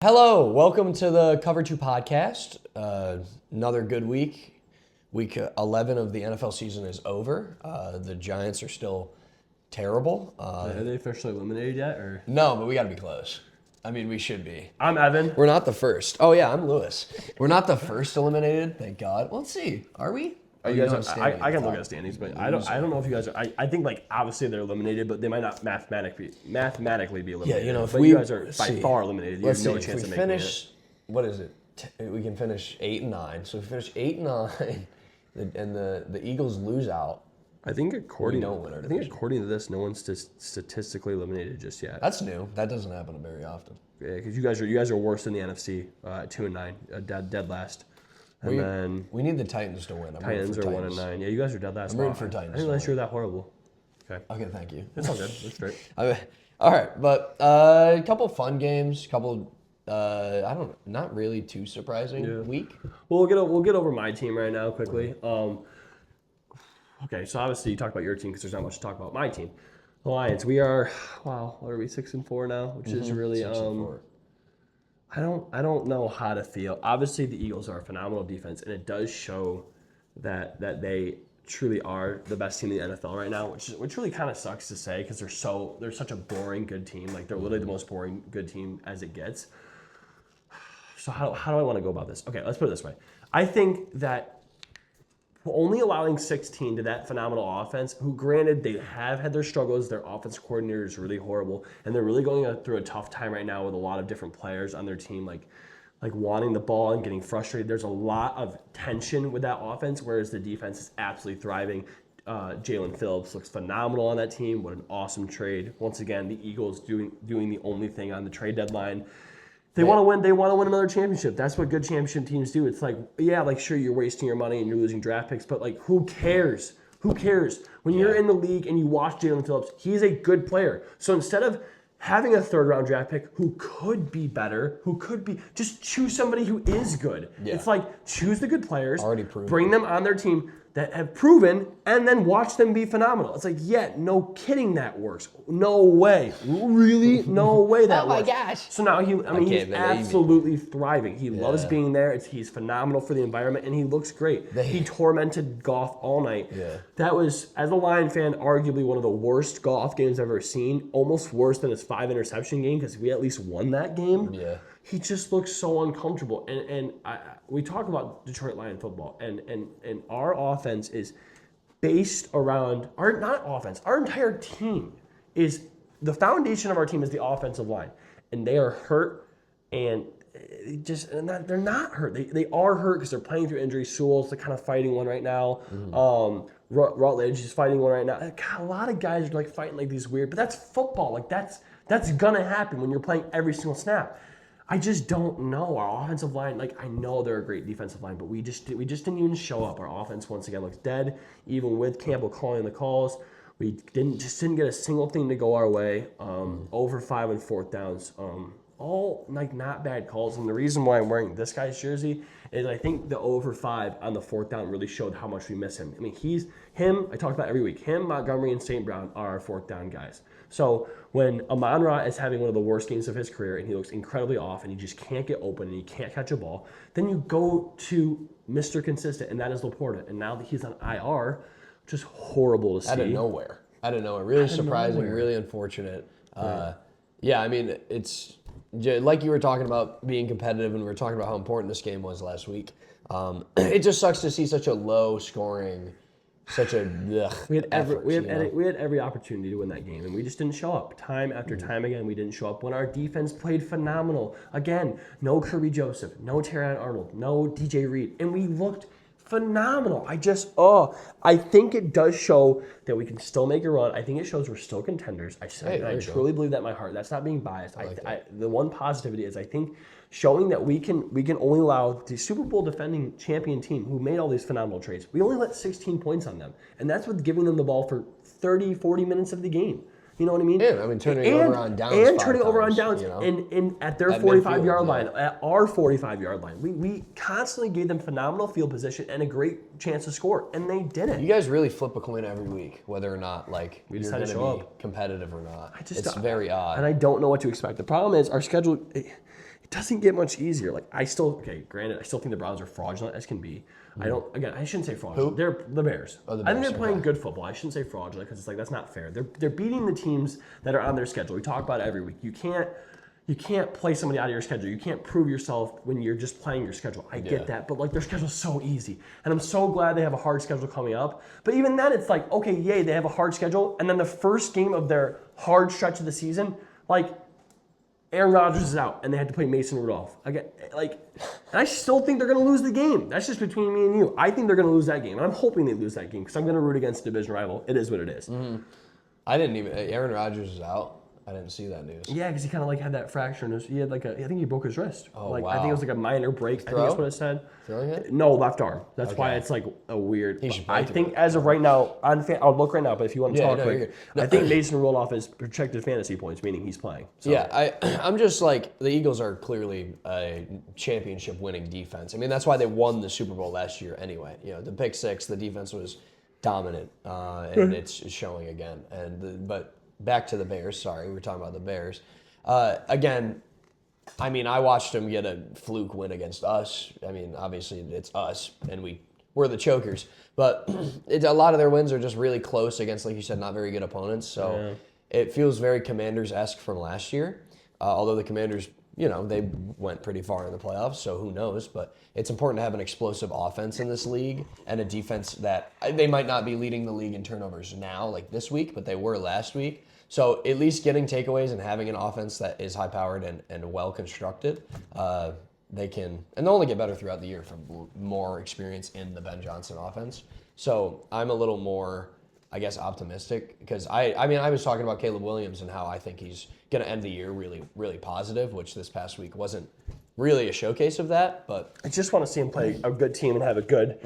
Hello, welcome to the Cover 2 podcast. Another good week. Week 11 of the NFL season is over. The Giants are still terrible. Are they officially eliminated yet? Or No, but we got to be close. I mean, we should be. I'm Evan. We're not the first. Oh, yeah, I'm Lewis. We're not the first eliminated, thank God. Let's see. Are we? Are You you don't guys? have standings. I can look at standings, but I don't know if you guys are. I think like obviously they're eliminated, but they might not mathematically be eliminated. Yeah, if but we you guys are by see. far eliminated. You Let's have no see. chance If of we making finish, what is it? We can finish 8 and 9. So if we finish 8 and 9, and the Eagles lose out, it. I think according to this, no one's statistically eliminated just yet. that's new. That doesn't happen very often. Yeah, because you guys are worse than the NFC, 2 and 9, dead last. And then We need the Titans to win. Titans are 1 and 9. Yeah, you guys are dead last. I'm rooting for Titans I didn't realize you were that horrible. Okay, Okay, thank you. it's all good. It's straight. All right, but a couple fun games, not really too surprising week. Well, we'll get over my team right now quickly. Okay, so obviously you talked about your team because there's not much to talk about. My team, the Lions. We are what are we 6-4 now, which is really 6-4. I don't know how to feel. Obviously the Eagles are a phenomenal defense, and it does show that they truly are the best team in the NFL right now, which really kind of sucks to say because they're such a boring good team. Like they're literally the most boring good team as it gets. So how do I want to go about this? Okay, let's put it this way. I think that only allowing 16 to that phenomenal offense, who granted they have had their struggles, their offensive coordinator is really horrible, and they're really going through a tough time right now with a lot of different players on their team, like wanting the ball and getting frustrated. There's a lot of tension with that offense, whereas the defense is absolutely thriving. Jalen Phillips looks phenomenal on that team. What an awesome trade. Once again, the Eagles doing the only thing on the trade deadline. They want to win. They want to win another championship. That's what good championship teams do. It's like, yeah, like sure you're wasting your money and you're losing draft picks, but like who cares? Who cares? When you're in the league and you watch Jalen Phillips, he's a good player. So instead of having a third-round draft pick who could be better, just choose somebody who is good. Yeah. It's like choose the good players, Already proven. bring them on their team that have proven, and then watch them be phenomenal. It's like, yeah, no kidding that works. No way. Really? No way that works. Oh my gosh. So now he's can't believe it. absolutely thriving. He loves Yeah. being there. He's phenomenal for the environment, and he looks great. He tormented Goff all night. Yeah. That was, as a Lion fan, arguably one of the worst Goff games I've ever seen. Almost worse than his 5-interception game because we at least won that game. Yeah. He just looks so uncomfortable. And we talk about Detroit Lion football, and our offense is based around our entire team is the foundation of our team is the offensive line, and they are hurt, and they're not hurt. They are hurt because they're playing through injuries. Sewell's kind of fighting one right now. Rutledge is fighting one right now. God, a lot of guys are like fighting like these weird, but that's football. Like that's gonna happen when you're playing every single snap. I just don't know. Our offensive line, like I know they're a great defensive line, but we just didn't even show up. Our offense once again looks dead, even with Campbell calling the calls. We didn't get a single thing to go our way. Over 5 and 4th downs. All like not bad calls. And the reason why I'm wearing this guy's jersey is I think the over 5 on the 4th down really showed how much we miss him. I mean, I talk about every week. Him, Montgomery, and St. Brown are our 4th down guys. So when Amon-Ra is having one of the worst games of his career and he looks incredibly off and he just can't get open and he can't catch a ball, then you go to Mr. Consistent, and that is Laporta. And now that he's on IR, just horrible to see. Out of nowhere. Really surprising, really unfortunate. Yeah, I mean, it's like you were talking about being competitive, and we were talking about how important this game was last week. It just sucks to see such a low scoring, such a We had effort, every opportunity to win that game, and we just didn't show up. Time after time again, we didn't show up when our defense played phenomenal. Again, no Kirby Joseph, no Terrion Arnold, no DJ Reed, and we looked phenomenal. I think it does show that we can still make a run. I think it shows we're still contenders. I truly believe that in my heart. That's not being biased. The one positivity is I think showing that we can only allow the Super Bowl defending champion team who made all these phenomenal trades. We only let 16 points on them, and that's with giving them the ball for 30, 40 minutes of the game. You know what I mean? Yeah, I mean turning it over on downs. And turning over on downs. And at their 45-yard line, at our 45-yard line. We constantly gave them phenomenal field position and a great chance to score, and they didn't. You guys really flip a coin every week, whether or not like We you're just had going to to show be up. competitive or not. It's very odd. And I don't know what to expect. The problem is our schedule. It it doesn't get much easier. Like granted, I still think the Browns are fraudulent as can be. I shouldn't say fraudulent. They're the Bears. Oh, the I think Bears, they're playing good football. I shouldn't say fraudulent because it's like that's not fair. They're beating the teams that are on their schedule. We talk about it every week. You can't play somebody out of your schedule. You can't prove yourself when you're just playing your schedule. I get that, but like their schedule's so easy. And I'm so glad they have a hard schedule coming up. But even then it's like, okay, yay, they have a hard schedule. And then the first game of their hard stretch of the season, like Aaron Rodgers is out and they had to play Mason Rudolph. And I still think they're going to lose the game. That's just between me and you. I think they're going to lose that game. And I'm hoping they lose that game because I'm going to root against a division rival. It is what it is. I didn't even. Aaron Rodgers is out. I didn't see that news. Yeah, because he kind of like had that fracture in his. He had I think he broke his wrist. Oh, wow. wow. I think it was like a minor break. I think that's what it said. Throwing it? No, left arm. That's why it's like a weird. He should I play think through as of right now, I'll look right now. But if you want to talk quick, no. I think Mason Rudolph is projected fantasy points, meaning he's playing. So. Yeah, I'm just like the Eagles are clearly a championship-winning defense. I mean, that's why they won the Super Bowl last year anyway. You know, the pick six, the defense was dominant, and it's showing again. But back to the Bears. Sorry, we were talking about the Bears. Again, I mean, I watched them get a fluke win against us. I mean, obviously it's us, and we're the chokers. But a lot of their wins are just really close against, like you said, not very good opponents. So it feels very Commanders-esque from last year. Although the Commanders, you know, they went pretty far in the playoffs, so who knows. But it's important to have an explosive offense in this league and a defense that they might not be leading the league in turnovers now, like this week, but they were last week. So at least getting takeaways and having an offense that is high-powered and well-constructed, they can, and they'll only get better throughout the year from more experience in the Ben Johnson offense. So I'm a little more, I guess, optimistic because I mean, I was talking about Caleb Williams and how I think he's going to end the year really, really positive, which this past week wasn't really a showcase of that, but I just want to see him play a good team and have a good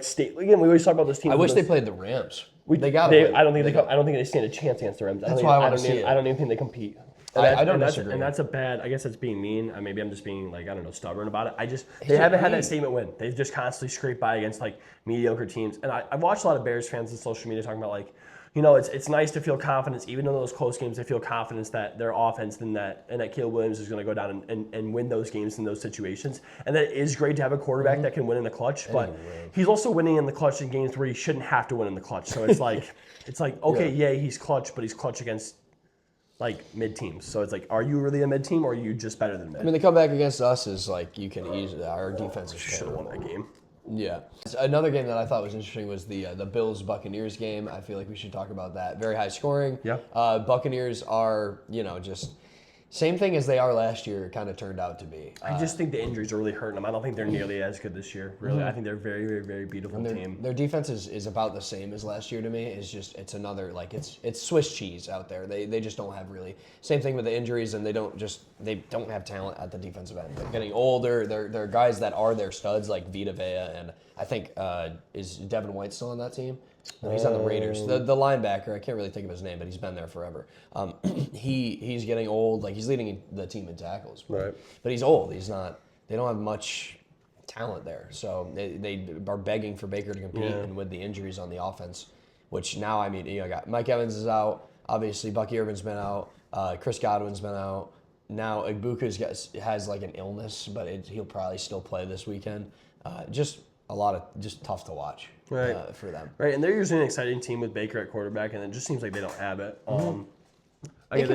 state. Again, we always talk about this team. I wish they played the Rams. I don't think they stand a chance against the Rams. That's why I want to see it. I don't even think they compete. I don't disagree. And that's a bad. I guess that's being mean. Maybe I'm just being stubborn about it. They haven't had that statement win. They've just constantly scraped by against like mediocre teams. And I've watched a lot of Bears fans on social media talking about like, you know, it's nice to feel confidence, even in those close games. They feel confidence that their offense and that Caleb Williams is going to go down and win those games in those situations. And that it is great to have a quarterback that can win in the clutch, but he's also winning in the clutch in games where he shouldn't have to win in the clutch. So it's like okay, he's clutch, but he's clutch against like mid teams. So it's like, are you really a mid team or are you just better than mid? I mean, the comeback against us is like you can easily. Our defense should have won that game. Yeah. Another game that I thought was interesting was the Bills-Buccaneers game. I feel like we should talk about that. Very high scoring. Yeah. Buccaneers are, just same thing as they are last year, kind of turned out to be. I just think the injuries are really hurting them. I don't think they're nearly as good this year, really. I think they're a very, very, very beautiful team. Their defense is about the same as last year to me. It's another, like, it's Swiss cheese out there. They just don't have really, same thing with the injuries, and they don't have talent at the defensive end. They're getting older. They're guys that are their studs, like Vita Vea, and I think, is Devin White still on that team? No, he's on the Raiders. The linebacker, I can't really think of his name, but he's been there forever. He's getting old. Like, he's leading the team in tackles. Right. But he's old. They don't have much talent there. So they are begging for Baker to compete. Yeah. And with the injuries on the offense, which now, I mean, got Mike Evans is out. Obviously, Bucky Irvin's been out. Chris Godwin's been out. Now, Igbuka has like an illness, but he'll probably still play this weekend. Just tough to watch for them. Right, and they're usually an exciting team with Baker at quarterback, and it just seems like they don't have it. They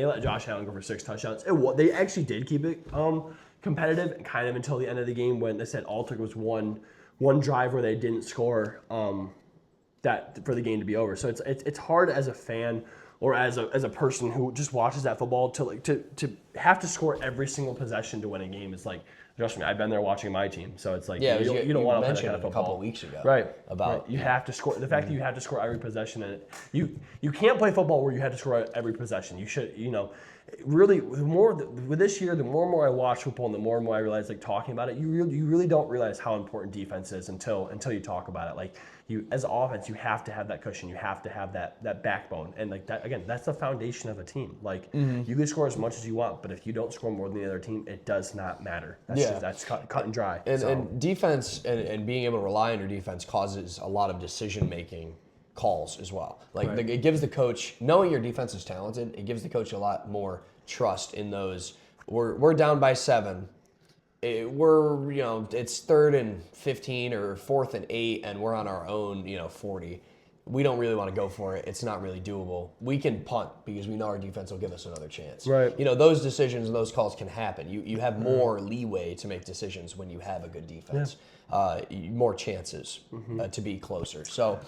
let Josh Allen go for 6 touchdowns. They actually did keep it competitive, kind of until the end of the game when they said all it took was one drive where they didn't score that for the game to be over. So it's hard as a fan or as a person who just watches that football to have to score every single possession to win a game. It's like, trust me, I've been there watching my team, so it's like you don't want to play that kind of football. A couple weeks ago, right? About you have to score. The fact that you have to score every possession, and you can't play football where you have to score every possession. You should, really with this year, the more and more I watch football, and the more I realize, like talking about it, you really don't realize how important defense is until you talk about it. Like as an offense, you have to have that cushion. You have to have that backbone, and like that again, that's the foundation of a team. Like you can score as much as you want, but if you don't score more than the other team, it does not matter. That's cut and dry. And defense and being able to rely on your defense causes a lot of decision-making calls as well. Like it gives the coach, knowing your defense is talented, it gives the coach a lot more trust in those we're down by 7. It's 3rd and 15 or 4th and 8, and we're on our own, 40. We don't really want to go for it. It's not really doable. We can punt because we know our defense will give us another chance. Right. Those decisions and those calls can happen. You have more leeway to make decisions when you have a good defense. More chances to be closer. So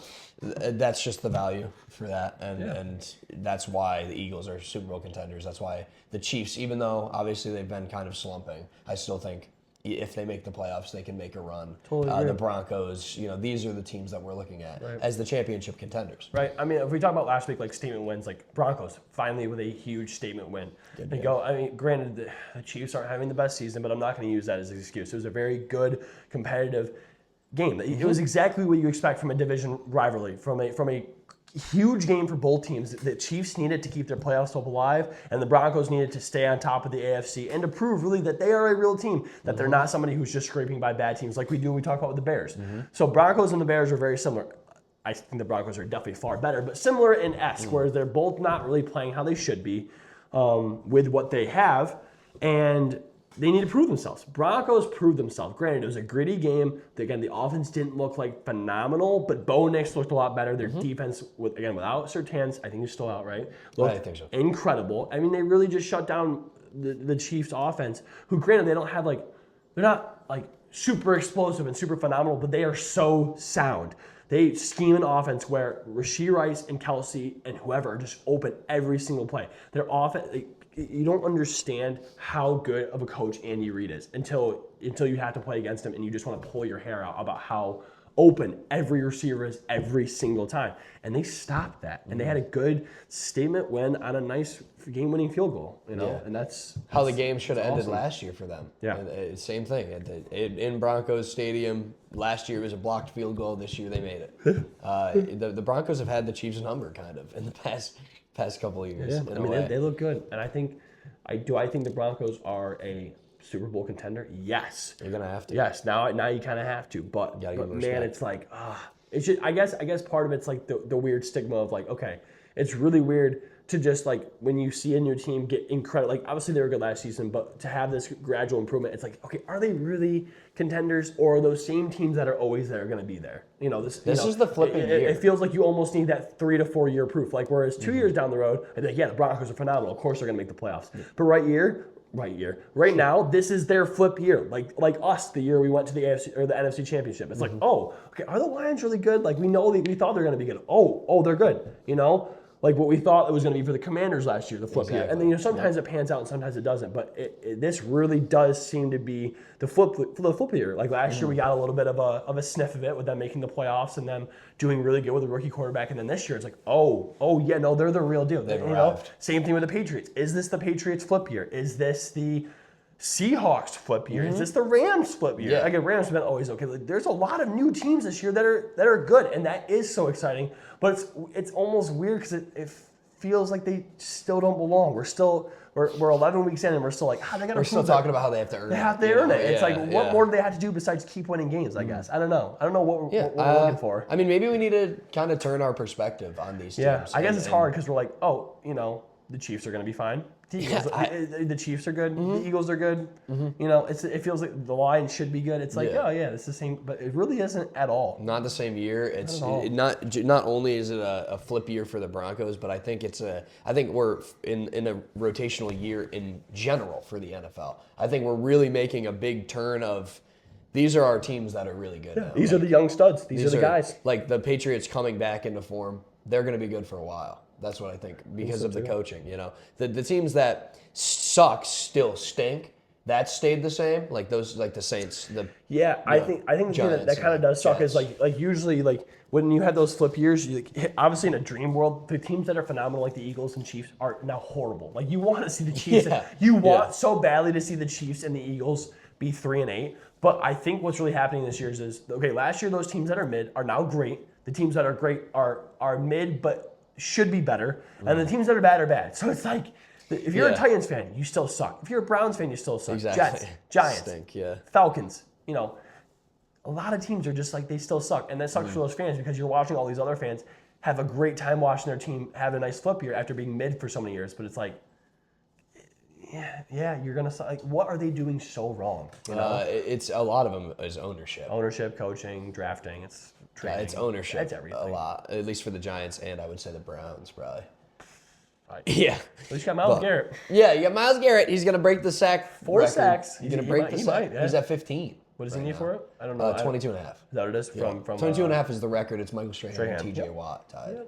that's just the value for that, and that's why the Eagles are Super Bowl contenders. That's why the Chiefs, even though obviously they've been kind of slumping, I still think if they make the playoffs, they can make a run. Totally the Broncos, these are the teams that we're looking at as the championship contenders. Right. I mean, if we talk about last week, like statement wins, like Broncos finally with a huge statement win. Granted, the Chiefs aren't having the best season, but I'm not going to use that as an excuse. It was a very good, competitive game. It was exactly what you expect from a division rivalry, from a huge game for both teams. The Chiefs needed to keep their playoffs hope alive, and the Broncos needed to stay on top of the AFC and to prove really that they are a real team, that they're not somebody who's just scraping by bad teams like we do when we talk about with the Bears. So Broncos and the Bears are very similar. I think the Broncos are definitely far better, but similar in esque, where they're both not really playing how they should be with what they have, and they need to prove themselves. Broncos proved themselves. Granted, it was a gritty game. Again, the offense didn't look like phenomenal, but Bo Nix looked a lot better. Their defense, without Surtains, I think he's still out, right? I think so. Incredible. I mean, they really just shut down the Chiefs' offense, who, granted, they don't have they're not super explosive and super phenomenal, but they are so sound. They scheme an offense where Rashee Rice and Kelsey and whoever just open every single play. Their offense, you don't understand how good of a coach Andy Reid is until you have to play against him, and you just want to pull your hair out about how open every receiver is every single time. And they stopped that, and they had a good statement win on a nice game-winning field goal. And that's how the game should have ended awesome. last year for them. Yeah. And, same thing in Broncos Stadium. Last year it was a blocked field goal. This year they made it. The Broncos have had the Chiefs' number kind of in the past couple of years. Yeah, I mean, they look good, and I think the Broncos are a Super Bowl contender. Yes, you're gonna have to. Yes, now you kind of have to, but man, it's like it's just I guess part of it's like the weird stigma of okay, it's really weird to just when you see a new team get incredible. Obviously they were good last season, but to have this gradual improvement, it's okay, are they really contenders, or are those same teams that are always there going to be there? This is the flipping year. It feels like you almost need that 3 to 4 year proof. Whereas 2 years down the road, I'd be the Broncos are phenomenal. Of course they're going to make the playoffs. But right now, this is their flip year. Like us, the year we went to the AFC or the NFC Championship. It's okay, are the Lions really good? We thought they're going to be good. Oh, they're good. What we thought it was going to be for the Commanders last year, the flip year. And then sometimes it pans out and sometimes it doesn't. But this really does seem to be the flip year. Last year we got a little bit of a sniff of it with them making the playoffs and them doing really good with a rookie quarterback. And then this year it's they're the real deal. They've arrived. Same thing with the Patriots. Is this the Patriots flip year? Is this the Seahawks flip year? Is this the Rams flip year? Yeah. Again, Rams have been always okay. There's a lot of new teams this year that are good, and that is so exciting. But it's almost weird because it feels like they still don't belong. We're 11 weeks in, and we're still they got to. We're still talking about how they have to earn it. They have to earn it. It's what more do they have to do besides keep winning games? I guess I don't know. I don't know what we're looking for. I mean, maybe we need to kind of turn our perspective on these teams. Yeah, I guess it's hard because we're the Chiefs are going to be fine. The Chiefs are good. The Eagles are good. It feels like the Lions should be good. It's it's the same, but it really isn't at all. Not the same year. It's not only is it a flip year for the Broncos, but I think we're in a rotational year in general for the NFL. I think we're really making a big turn of. These are our teams that are really good. Yeah, these are the young studs. These are the guys. The Patriots coming back into form. They're going to be good for a while. That's what I think because of the coaching. The teams that suck still stink. That stayed the same. The Saints. I think the thing that kind of does suck is usually when you have those flip years, obviously in a dream world, the teams that are phenomenal like the Eagles and Chiefs are now horrible. You want to see the Chiefs. You want so badly to see the Chiefs and the Eagles be 3-8. But I think what's really happening this year is last year those teams that are mid are now great. The teams that are great are mid but should be better, and the teams that are bad. So it's if you're a Titans fan, you still suck. If you're a Browns fan, you still suck. Exactly. Jets, Giants, stink, Falcons. A lot of teams are just they still suck, and that sucks for those fans because you're watching all these other fans have a great time watching their team have a nice flip year after being mid for so many years. But it's yeah, you're gonna like, what are they doing so wrong? You know, It's a lot of them is ownership. ownership, coaching, drafting, it's training. It's ownership. It's everything. A lot, at least for the Giants, and I would say the Browns probably. Right. Yeah. At least you got Myles Garrett. Yeah, you got Myles Garrett. He's gonna break the sack. 4 record. sacks. He's gonna break the sack. yeah. He's at 15. What does he need for it? I don't know. 22 and a half. Is that what it is? From 22 and a half is the record. It's Michael Strahan and Strahan. TJ Watt tied.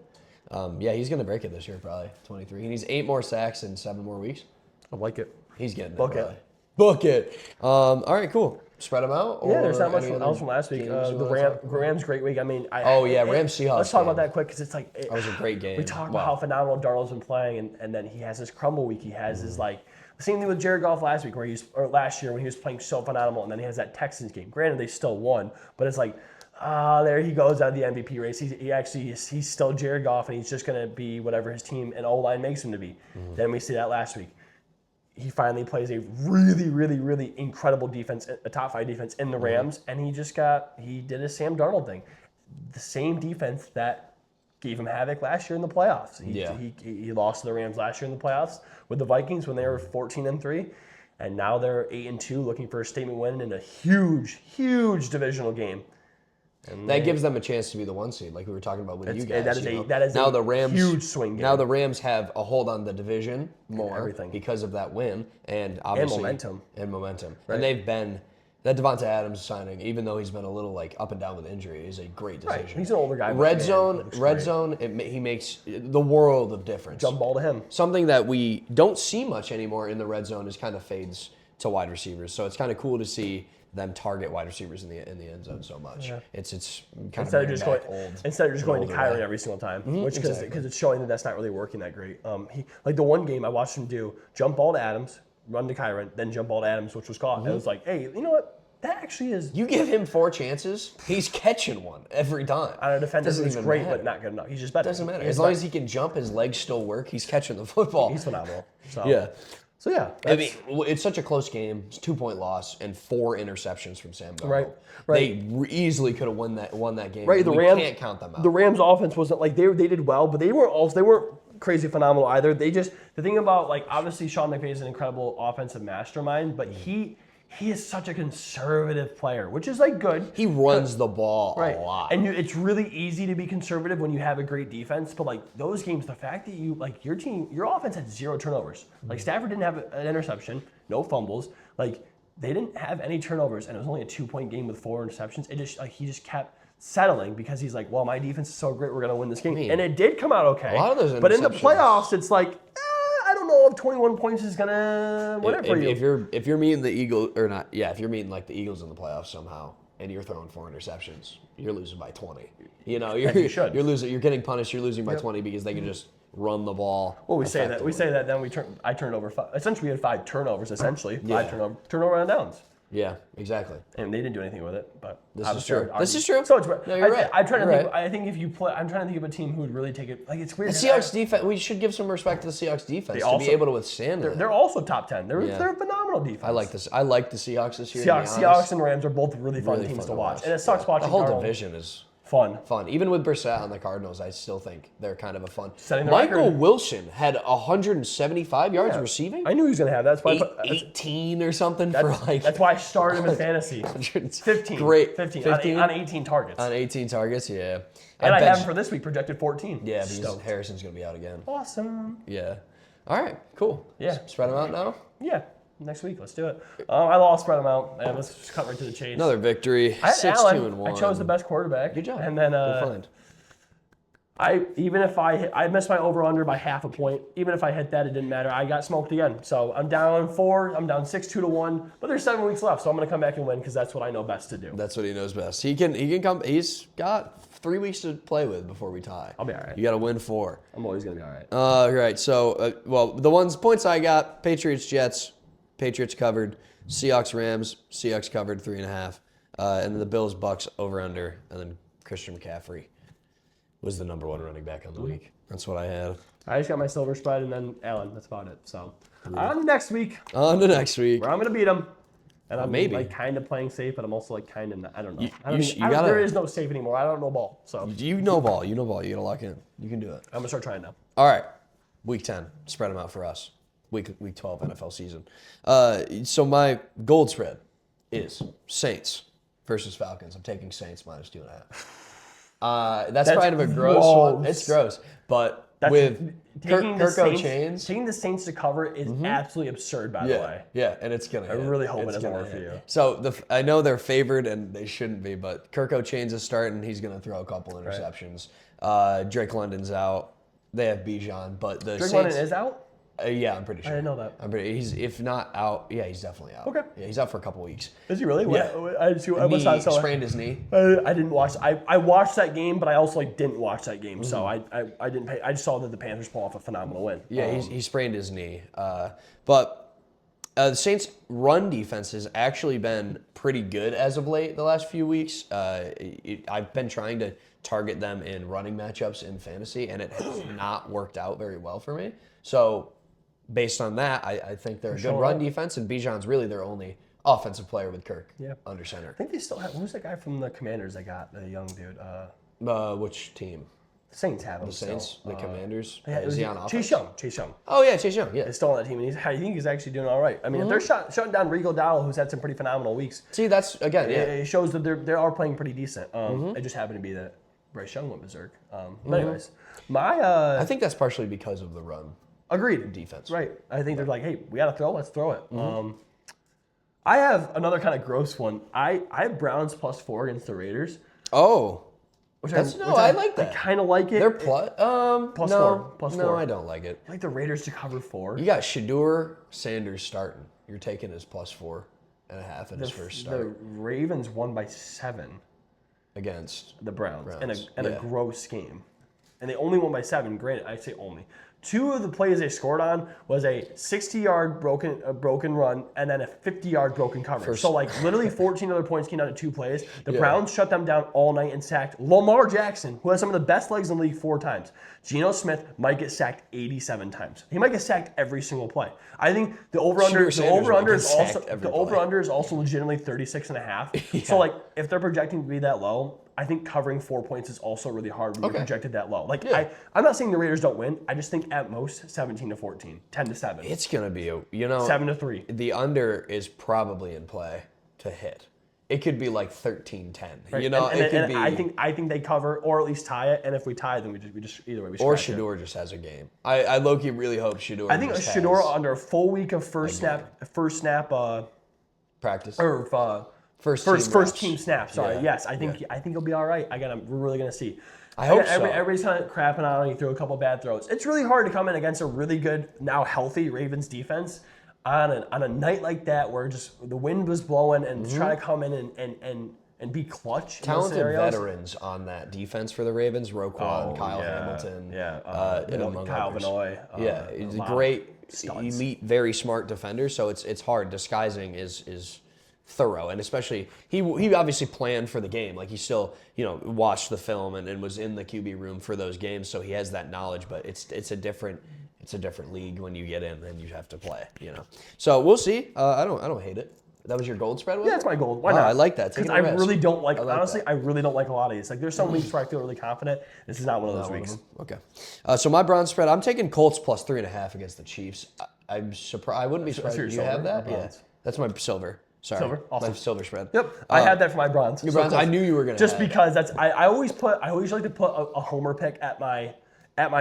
Yeah, he's gonna break it this year probably. 23. He needs 8 more sacks in 7 more weeks. I like it. He's getting Book it. it. Probably. Book it. All right, cool. Spread them out. Yeah, there's not or much any else other from last week. games you The wanna talk about? Rams, great week. I mean, Rams Seahawks. Let's talk about game. that quick because it's like That was a great game. We talk Wow. about how phenomenal Darnold's been playing, and then he has his crumble week. He has his like the same thing with Jared Goff last week, or last year when he was playing so phenomenal, and then he has that Texans game. Granted, they still won, but it's like, there he goes out of the MVP race. He's still Jared Goff, and he's just gonna be whatever his team and O-line makes him to be. Then we see that last week. He finally plays a really, really, really incredible defense, a top 5 defense in the Rams, and he did a Sam Darnold thing. The same defense that gave him havoc last year in the playoffs. He lost to the Rams last year in the playoffs with the Vikings when they were 14-3, and now they're 8-2, looking for a statement win in a huge, huge divisional game. And That gives them a chance to be the 1 seed, like we were talking about with you guys. that is now a the Rams, huge swing game. Now the Rams have a hold on the division more everything. because of that win and obviously momentum. Right. And they've been that Devonta Adams signing, even though he's been a little like up and down with injury, is a great decision. Right. He's an older guy. Red but zone, man, he looks red great. zone. He makes the world of difference. Jump ball to him. Something that we don't see much anymore in the red zone is kind of fades to wide receivers. So it's kind of cool to see them target wide receivers in the end zone so much. Yeah. It's kind Instead of of just old. going to older Kyrie guy. every single time, exactly. because it's showing that that's not really working that great. He like the one game I watched him do jump ball to Adams, run to Kyron, then jump ball to Adams, which was caught. And it was like, hey, you know what? That actually is You give him 4 chances, he's catching one every time. on a defender Doesn't who's even great, matter. but not good enough. He's just better. Doesn't matter. He's As long better. as he can jump, his legs still work. He's catching the football. He's phenomenal. So, Yeah. So yeah, I mean, it's such a close game. It's 2-point loss and 4 interceptions from Sam Darnold. Right. They easily could have won that game. Right, and the we Rams can't count them out. The Rams offense wasn't like they did well, but they weren't crazy phenomenal either. The thing about like obviously Sean McVay is an incredible offensive mastermind, but he is such a conservative player, which is like good. He runs the ball a lot. And it's really easy to be conservative when you have a great defense. But like those games, the fact that you like your offense had 0 turnovers. Like Stafford didn't have an interception, no fumbles. Like they didn't have any turnovers, and it was only a 2-point game with 4 interceptions. It just like he just kept settling because he's like, well, my defense is so great, we're gonna win this game. And it did come out okay. A lot of those but in the interceptions- playoffs, it's like. I don't know if 21 points is gonna win it for you. If you're meeting the Eagles or not, if you're meeting like the Eagles in the playoffs somehow, and you're throwing 4 interceptions, you're losing by 20. You know, you should. You're losing. You're getting punished. You're losing by 20 because they can just run the ball. Well, we say that. Then I turned over 5. Essentially, we had 5 turnovers. Essentially, 5 Yeah. turnover on downs, Yeah, exactly. and they didn't do anything with it. But This is obviously true. our This is true. So it's No, you're right. I'm trying to You're think. right. I think if you play, I'm trying to think of a team who would really take it. Like it's weird. The Seahawks defense. We should give some respect to the Seahawks defense to also- be able to withstand that. They're also top 10. They're Yeah. a phenomenal defense. I like this. I like the Seahawks this year. to be honest. Seahawks and Rams are both really fun Really teams fun to watch, and it Yeah. sucks watching The whole Darnold. division is Fun. Even with Brissett on the Cardinals, I still think they're kind of a fun. Setting the Michael record. Wilson had 175 yards receiving. I knew he was gonna have that. That's why. 18 or something for like. That's why I started him in fantasy. 15. Great. 15 on 18 targets. On 18 targets, yeah. And I bet have him for this week projected 14. Yeah, because Stoked. Harrison's going to be out again. Awesome. Yeah. All right, cool. Yeah. Spread them out now. Yeah. Next week, let's do it. I lost, spread them out, and let's just cut right to the chase. Another victory. I had 6-2 and 1. I chose the best quarterback. Good job. And then Good find. even if I missed my over under by half a point, even if I hit that, it didn't matter. I got smoked again. So I'm down 4. I'm down 6-2-1. But there's 7 weeks left, so I'm gonna come back and win because that's what I know best to do. That's what he knows best. He can come. He's got 3 weeks to play with before we tie. I'll be all right. You got to win 4. I'm always gonna be all right. Right. So, the points I got: Patriots, Jets. Patriots covered. Seahawks, Rams. Seahawks covered 3.5. And then the Bills, Bucks over under, and then Christian McCaffrey was the number 1 running back on the week. That's what I had. I just got my silver spread and then Allen. That's about it. So on to next week, On to next week. where I'm gonna beat him. And I'm maybe. like kind of playing safe, but I'm also like kind of I don't know. gotta- there is no safe anymore. I don't know ball, so You know ball. You got to lock in. You can do it. I'm gonna start trying now. All right. Week 10. Spread them out for us. week 12 NFL season. So my gold spread is Saints versus Falcons. I'm taking Saints minus 2.5. That's kind of a gross one. It's gross, but with Kirko Chains, taking the Saints to cover is absolutely absurd. By the way, and it's gonna. I really hope it doesn't work for you. So I know they're favored and they shouldn't be, but Kirko Chains is starting. He's gonna throw a couple interceptions. Drake London's out. They have Bijan, but the Drake Saints, London is out. Yeah, I'm pretty sure. I didn't know that. He's if not out, he's definitely out. Okay. Yeah, he's out for a couple weeks. Is he really? Yeah. I Sprained his knee. I didn't watch. I watched that game, but I also didn't watch that game, so I didn't pay. I just saw that the Panthers pull off a phenomenal win. Yeah, he sprained his knee. But the Saints' run defense has actually been pretty good as of late. The last few weeks, I've been trying to target them in running matchups in fantasy, and it has not worked out very well for me. So, based on that, I think they're a good run defense, and Bijan's really their only offensive player with Kirk under center. I think they still have. Who's that guy from the Commanders they got? The young dude. Which team? The Saints have him. The Saints, still. the Commanders. Yeah, Is he on offense? Chase Young. Oh yeah, Chase Young. Yeah. They're still on that team, and I think he's actually doing all right. I mean, if they're shutting down Rico Dowdle, who's had some pretty phenomenal weeks. See, that's again, it shows that they are playing pretty decent. It just happened to be that Bryce Young went berserk. But anyways, I think that's partially because of the run. Agreed. Defense. Right. I think they're like, hey, we got to throw. Let's throw it. I have another kind of gross one. I have Browns +4 against the Raiders. Oh. I like I that. kind of like it. They're plus +4. +4. No, I don't like it. I like the Raiders to cover 4. You got Shedeur Sanders starting. You're taking his +4.5 in his first start. The Ravens won by 7 against the Browns. In a gross game. And they only won by 7. Granted, I say only. 2 of the plays they scored on was a 60-yard broken run and then a 50-yard broken coverage. So, like, literally 14 other points came down to 2 plays. The Browns shut them down all night and sacked Lamar Jackson, who has some of the best legs in the league, 4 times. Geno Smith might get sacked 87 times. He might get sacked every single play. I think the over-under is also legitimately 36.5. So, like, if they're projecting to be that low, I think covering 4 points is also really hard when you're projected that low. Like, I'm not saying the Raiders don't win. I just think at most 17-14, 10-7. It's gonna be 7-3. The under is probably in play to hit. It could be like 13-10. Right. It could be. I think they cover or at least tie it. And if we tie, then we just either way we or scratch Shedeur just has a game. I low-key really hope Shedeur. I think Shedeur under a full week of first snap practice or. First team snap. Sorry. Yes, I think he'll be all right. We're really gonna see. I hope so. Everybody's kind of crapping on him. He threw a couple bad throws. It's really hard to come in against a really good, now healthy Ravens defense on a night like that where just the wind was blowing and try to come in and be clutch. Talented veterans on that defense for the Ravens: Roquan, Kyle Hamilton, Kyle Vanoy. He's a great, elite, very smart defender. So it's hard. Disguising is thorough, and especially he obviously planned for the game. Like, he still watched the film and was in the QB room for those games, so he has that knowledge. But it's a different league when you get in and you have to play. So we'll see. I don't hate it. That was your gold spread? Yeah, it's my gold. Why not? I like that. Because I really don't like. Honestly, I really don't like a lot of these. Like, there's some weeks where I feel really confident. This is not one of those weeks. Okay. So my bronze spread, I'm taking Colts +3.5 against the Chiefs. I'm surprised. I wouldn't be surprised if you have that. Yeah, that's my silver. Sorry. Silver, awesome. My silver spread. Yep, I had that for my bronze. Your bronze. I knew you were gonna. Just because that's I always like to put a homer pick at my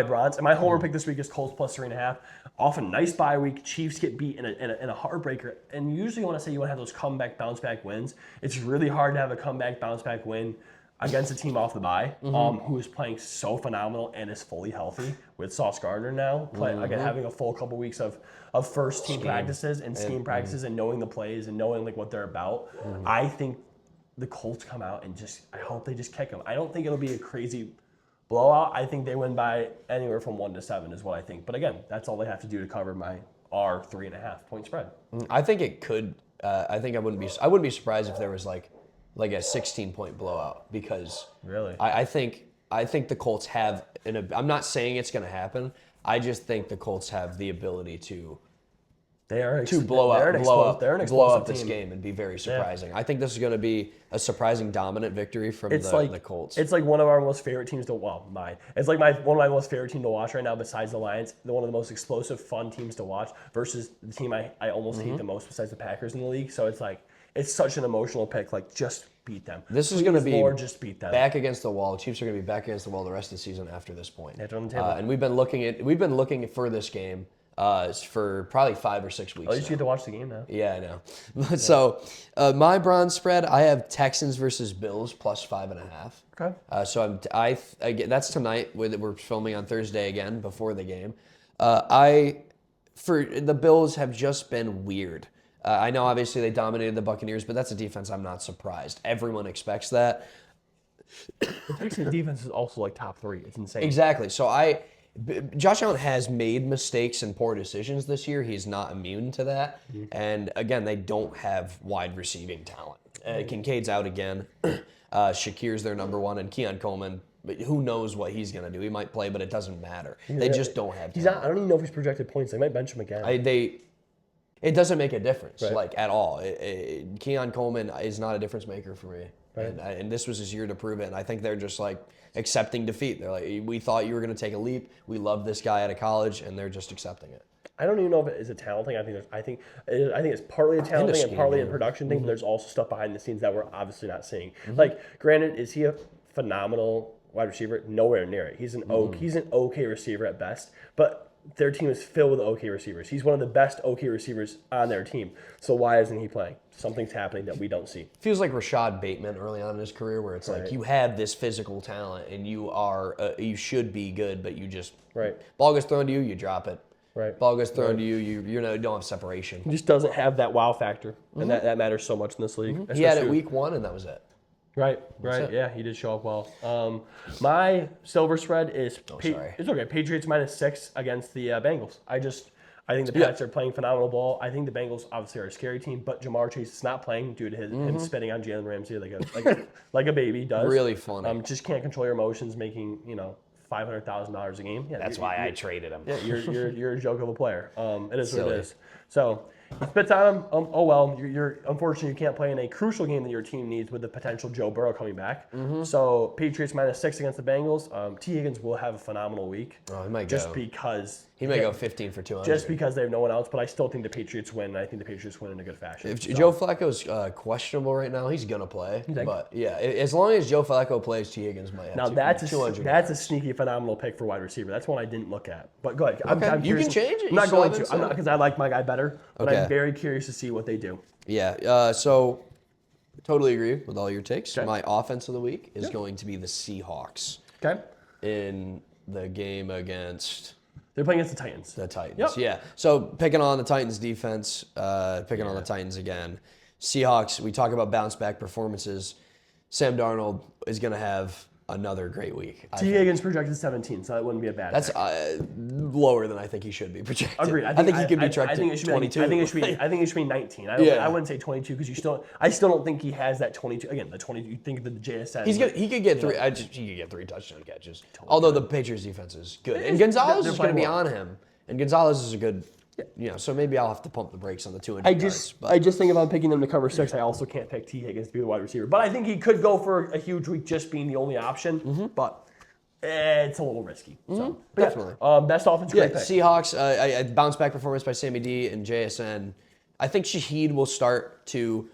bronze, and my homer pick this week is Colts +3.5. Off a nice bye week, Chiefs get beat in a heartbreaker, and usually when I say you want to have those comeback bounce back wins, it's really hard to have a comeback bounce back win against a team off the bye, who is playing so phenomenal and is fully healthy with Sauce Gardner now. Again, having a full couple weeks of first team practices and scheme practices and knowing the plays and knowing like what they're about. I think the Colts come out and I hope they just kick them. I don't think it'll be a crazy blowout. I think they win by anywhere from 1-7 is what I think. But again, that's all they have to do to cover our 3.5 point spread. I think it could. I think I wouldn't be surprised if there was like a 16-point blowout, because really I think the Colts have I'm not saying it's going to happen. I just think the Colts have the ability to They are to blow up this team. game and be very surprising. I think this is going to be a surprising dominant victory from the Colts. It's like one of our most favorite teams mine. It's like one of my most favorite teams to watch right now besides the Lions. One of the most explosive, fun teams to watch versus the team I almost hate the most besides the Packers in the league. So it's like, it's such an emotional pick. Like, just beat them. This is going to be just beat them. Back against the wall. The Chiefs are going to be back against the wall the rest of the season after this point. And we've been looking for this game for probably 5 or 6 weeks. At least you get to watch the game now. Yeah, I know. So my bronze spread, I have Texans versus Bills plus 5.5. Okay. So that's tonight. We're filming on Thursday again before the game. For the Bills have just been weird. I know obviously they dominated the Buccaneers, but that's a defense I'm not surprised. Everyone expects that. The Texans defense is also like top 3. It's insane. Exactly. So Josh Allen has made mistakes and poor decisions this year. He's not immune to that. And again, they don't have wide receiving talent. Kincaid's out again. Shakir's their number 1, and Keon Coleman, who knows what he's going to do. He might play, but it doesn't matter. They just don't have talent. I don't even know if he's projected points. They might bench him again. It doesn't make a difference, at all. Keon Coleman is not a difference maker for me. Right. And this was his year to prove it. And I think they're just like accepting defeat. They're like, we thought you were going to take a leap. We love this guy out of college, and they're just accepting it. I don't even know if it is a talent thing. I think it's partly a talent thing and partly a production thing. But there's also stuff behind the scenes that we're obviously not seeing. Like, granted, is he a phenomenal wide receiver? Nowhere near it. He's an okay receiver at best, but their team is filled with okay receivers. He's one of the best okay receivers on their team. So why isn't he playing? Something's happening that we don't see. Feels like Rashad Bateman early on in his career, where it's like you have this physical talent and you should be good, but you just ball gets thrown to you, you drop it. Right. Ball gets thrown to you, you don't have separation. He just doesn't have that wow factor, and that matters so much in this league. He had it week 1, and that was it. Right. Yeah, he did show up well. My silver spread is it's okay. Patriots -6 against the Bengals. I think the Pats are playing phenomenal ball. I think the Bengals obviously are a scary team, but Jamar Chase is not playing due to him spitting on Jalen Ramsey like a baby does. Really funny. Just can't control your emotions, making $500,000 a game. Yeah, that's why I traded him. Yeah, you're a joke of a player. It is what it is. So he spits on him. Oh well. You're unfortunately you can't play in a crucial game that your team needs with the potential Joe Burrow coming back. So Patriots -6 against the Bengals. T. Higgins will have a phenomenal week. Oh, he might just because he may go 15 for 200. Just because they have no one else, but I still think the Patriots win. And I think the Patriots win in a good fashion. If Joe Flacco's questionable right now, he's gonna play. But yeah, as long as Joe Flacco plays, T. Higgins might have. Now that's a sneaky phenomenal pick for wide receiver. That's one I didn't look at. But go ahead. Okay. You can change it. I'm not going to. I'm not because I like my guy better. But I'm very curious to see what they do. Yeah. So totally agree with all your takes. Okay. My offense of the week is going to be the Seahawks. Okay. In the game against. They're playing against the Titans. The Titans, yeah. So picking on the Titans defense, picking on the Titans again. Seahawks, we talk about bounce back performances. Sam Darnold is going to have another great week. T. Higgins projected 17, so that wouldn't be a bad That's lower than I think he should be projected. Agreed. I think he could be projected 22. I think it should be 19. I wouldn't say 22 because I still don't think he has that 22. Again, the 22. You think that the JSN. He could get 3. He could get 3 touchdown catches. Although the Patriots defense is good, and Gonzalez is going to be on him, and Gonzalez is a good. So maybe I'll have to pump the brakes on the 200 yards. I just think if I'm picking them to cover 6, I also can't pick T. Higgins to be the wide receiver. But I think he could go for a huge week just being the only option. But it's a little risky. So definitely. Best offense, great pick. Seahawks, bounce back performance by Sammy D and JSN. I think Shaheed will start to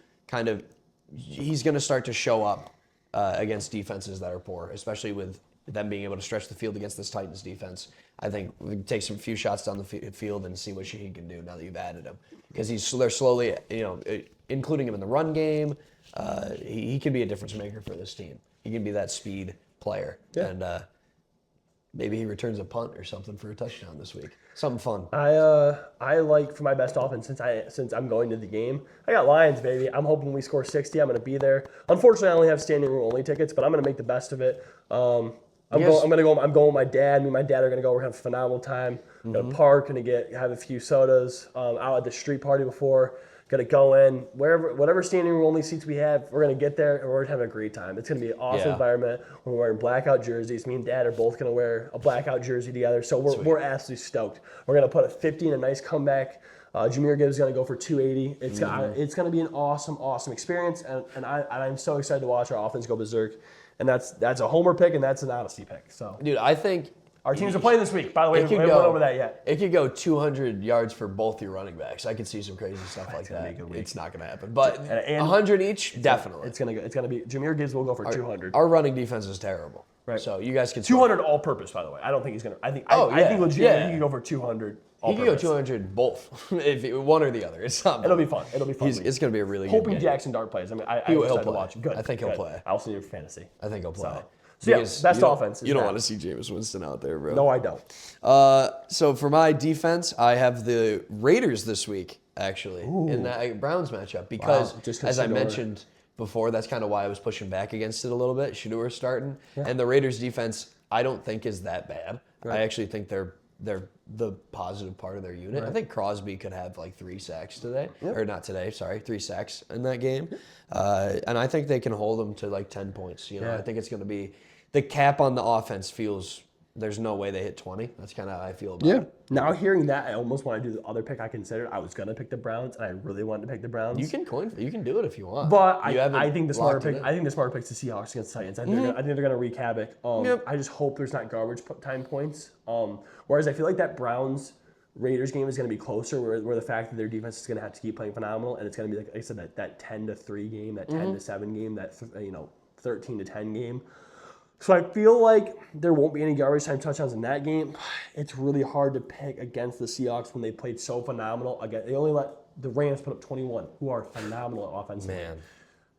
he's going to start to show up against defenses that are poor, especially with them being able to stretch the field against this Titans defense. I think we can take some few shots down the field and see what Shaheed can do now that you've added him. Because they're slowly, including him in the run game. He can be a difference maker for this team. He can be that speed player. Yeah. And maybe he returns a punt or something for a touchdown this week. Something fun. I like for my best offense since I'm going to the game. I got Lions, baby. I'm hoping we score 60. I'm going to be there. Unfortunately, I only have standing room only tickets, but I'm going to make the best of it. I'm going with my dad. Me and my dad are going to go. We're going to have a phenomenal time. Going to park, going to have a few sodas. Out at the street party before. Going to go in. Whatever standing room only seats we have, we're going to get there, and we're going to have a great time. It's going to be an awesome environment. We're wearing blackout jerseys. Me and dad are both going to wear a blackout jersey together. So we're absolutely stoked. We're going to put a 50 in a nice comeback Jahmyr Gibbs is going to go for 280. It's going to be an awesome experience, and I'm so excited to watch our offense go berserk. And that's a homer pick, and that's an honesty pick. So, dude, I think our teams are playing this week. By the way, we haven't went over that yet. It could go 200 yards for both your running backs. I could see some crazy stuff like that. It's not going to happen, but 100 each, definitely. It's going to be. Jahmyr Gibbs will go for 200. Our running defense is terrible, right? So you guys can 200 all purpose. By the way, I don't think he's going to. I think legitimately he can go for 200. He can go 200 both, one or the other. It's not. It'll be fun. It's going to be a really hoping good game. Jackson Dart plays. I mean, he'll excited play. to watch. Good. I think he'll play. I'll see your fantasy. I think he'll play. So yeah, best offense. You don't want to see Jameis Winston out there, bro. No, I don't. So for my defense, I have the Raiders this week, actually, in that Browns matchup. Because, as I mentioned before, that's kind of why I was pushing back against it a little bit. Shedeur starting. Yeah. And the Raiders defense, I don't think is that bad. Right. I actually think they're the positive part of their unit. Right. I think Crosby could have like 3 sacks today. Yep. Or not today, sorry, 3 sacks in that game. And I think they can hold them to like 10 points. I think it's going to be the cap on the offense feels there's no way they hit 20. That's kind of how I feel about it. Now hearing that, I almost want to do the other pick I considered. I was going to pick the Browns, and I really wanted to pick the Browns. You can do it if you want. But I think the smarter pick. I think the smarter pick's the Seahawks against the Titans. I think they're going to wreak havoc. I just hope there's not garbage time points. Whereas I feel like that Browns Raiders game is going to be closer, where the fact that their defense is going to have to keep playing phenomenal, and it's going to be like I said that 10-3 game, that 10-7 game, that 13-10 game. So I feel like there won't be any garbage time touchdowns in that game. It's really hard to pick against the Seahawks when they played so phenomenal. Again, they only let the Rams put up 21, who are phenomenal at offense. Man.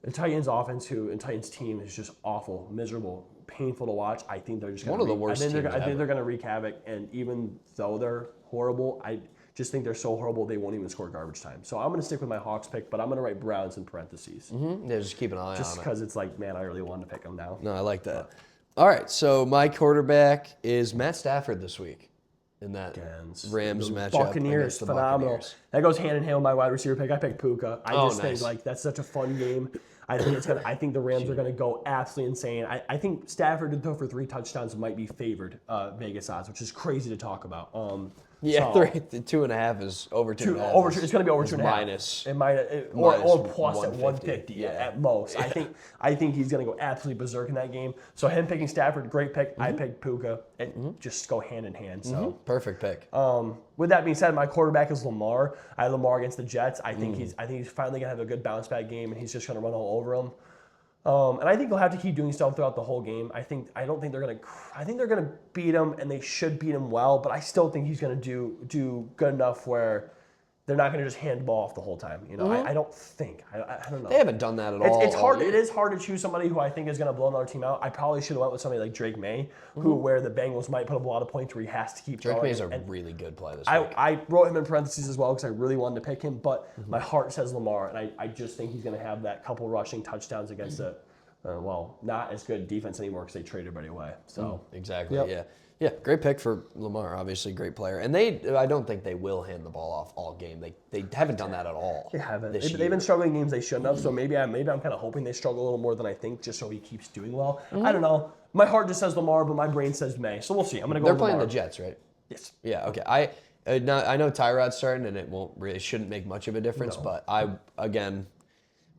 The Titans offense and Titans team is just awful, miserable, painful to watch. I think they're just going to one of the worst teams I think they're going to wreak havoc, and even though they're horrible, I just think they're so horrible they won't even score garbage time. So I'm going to stick with my Hawks pick, but I'm going to write Browns in parentheses. Yeah, just keep an eye on it. Just because it's like, man, I really wanted to pick them now. No, I like that. All right, so my quarterback is Matt Stafford this week in that Rams matchup. Buccaneers, phenomenal. Buccaneers. That goes hand in hand with my wide receiver pick. I picked Puka. I just think like that's such a fun game. I think the Rams are going to go absolutely insane. I think Stafford to throw for 3 touchdowns might be favored Vegas odds, which is crazy to talk about. 2.5 is over 2.5. It's going to be over 2.5. Minus. Or plus at 150 Yeah. at most. Yeah. I think he's going to go absolutely berserk in that game. So him picking Stafford, great pick. I picked Puka. And just go hand in hand. So perfect pick. With that being said, my quarterback is Lamar. I have Lamar against the Jets. I think he's finally going to have a good bounce back game, and he's just going to run all over them. And I think they'll have to keep doing stuff throughout the whole game. I think they're gonna beat him, and they should beat him well. But I still think he's gonna do good enough where they're not gonna just hand the ball off the whole time. I don't think. I don't know. They haven't done that at all. It's hard. It is hard to choose somebody who I think is gonna blow another team out. I probably should have went with somebody like Drake May, where the Bengals might put up a lot of points where he has to keep. Drake May's a really good play this week. I wrote him in parentheses as well because I really wanted to pick him, but my heart says Lamar, and I just think he's gonna have that couple rushing touchdowns against a. Not as good defense anymore because they traded everybody away. So exactly, yeah, great pick for Lamar. Obviously, great player, and I don't think they will hand the ball off all game. They haven't done that at all. They haven't. They've been struggling games they shouldn't have. So maybe I'm kind of hoping they struggle a little more than I think, just so he keeps doing well. I don't know. My heart just says Lamar, but my brain says May. So we'll see. I'm gonna go. They're playing the Jets, right? Yes. Yeah. Okay. I know Tyrod's starting, and it shouldn't make much of a difference. No. But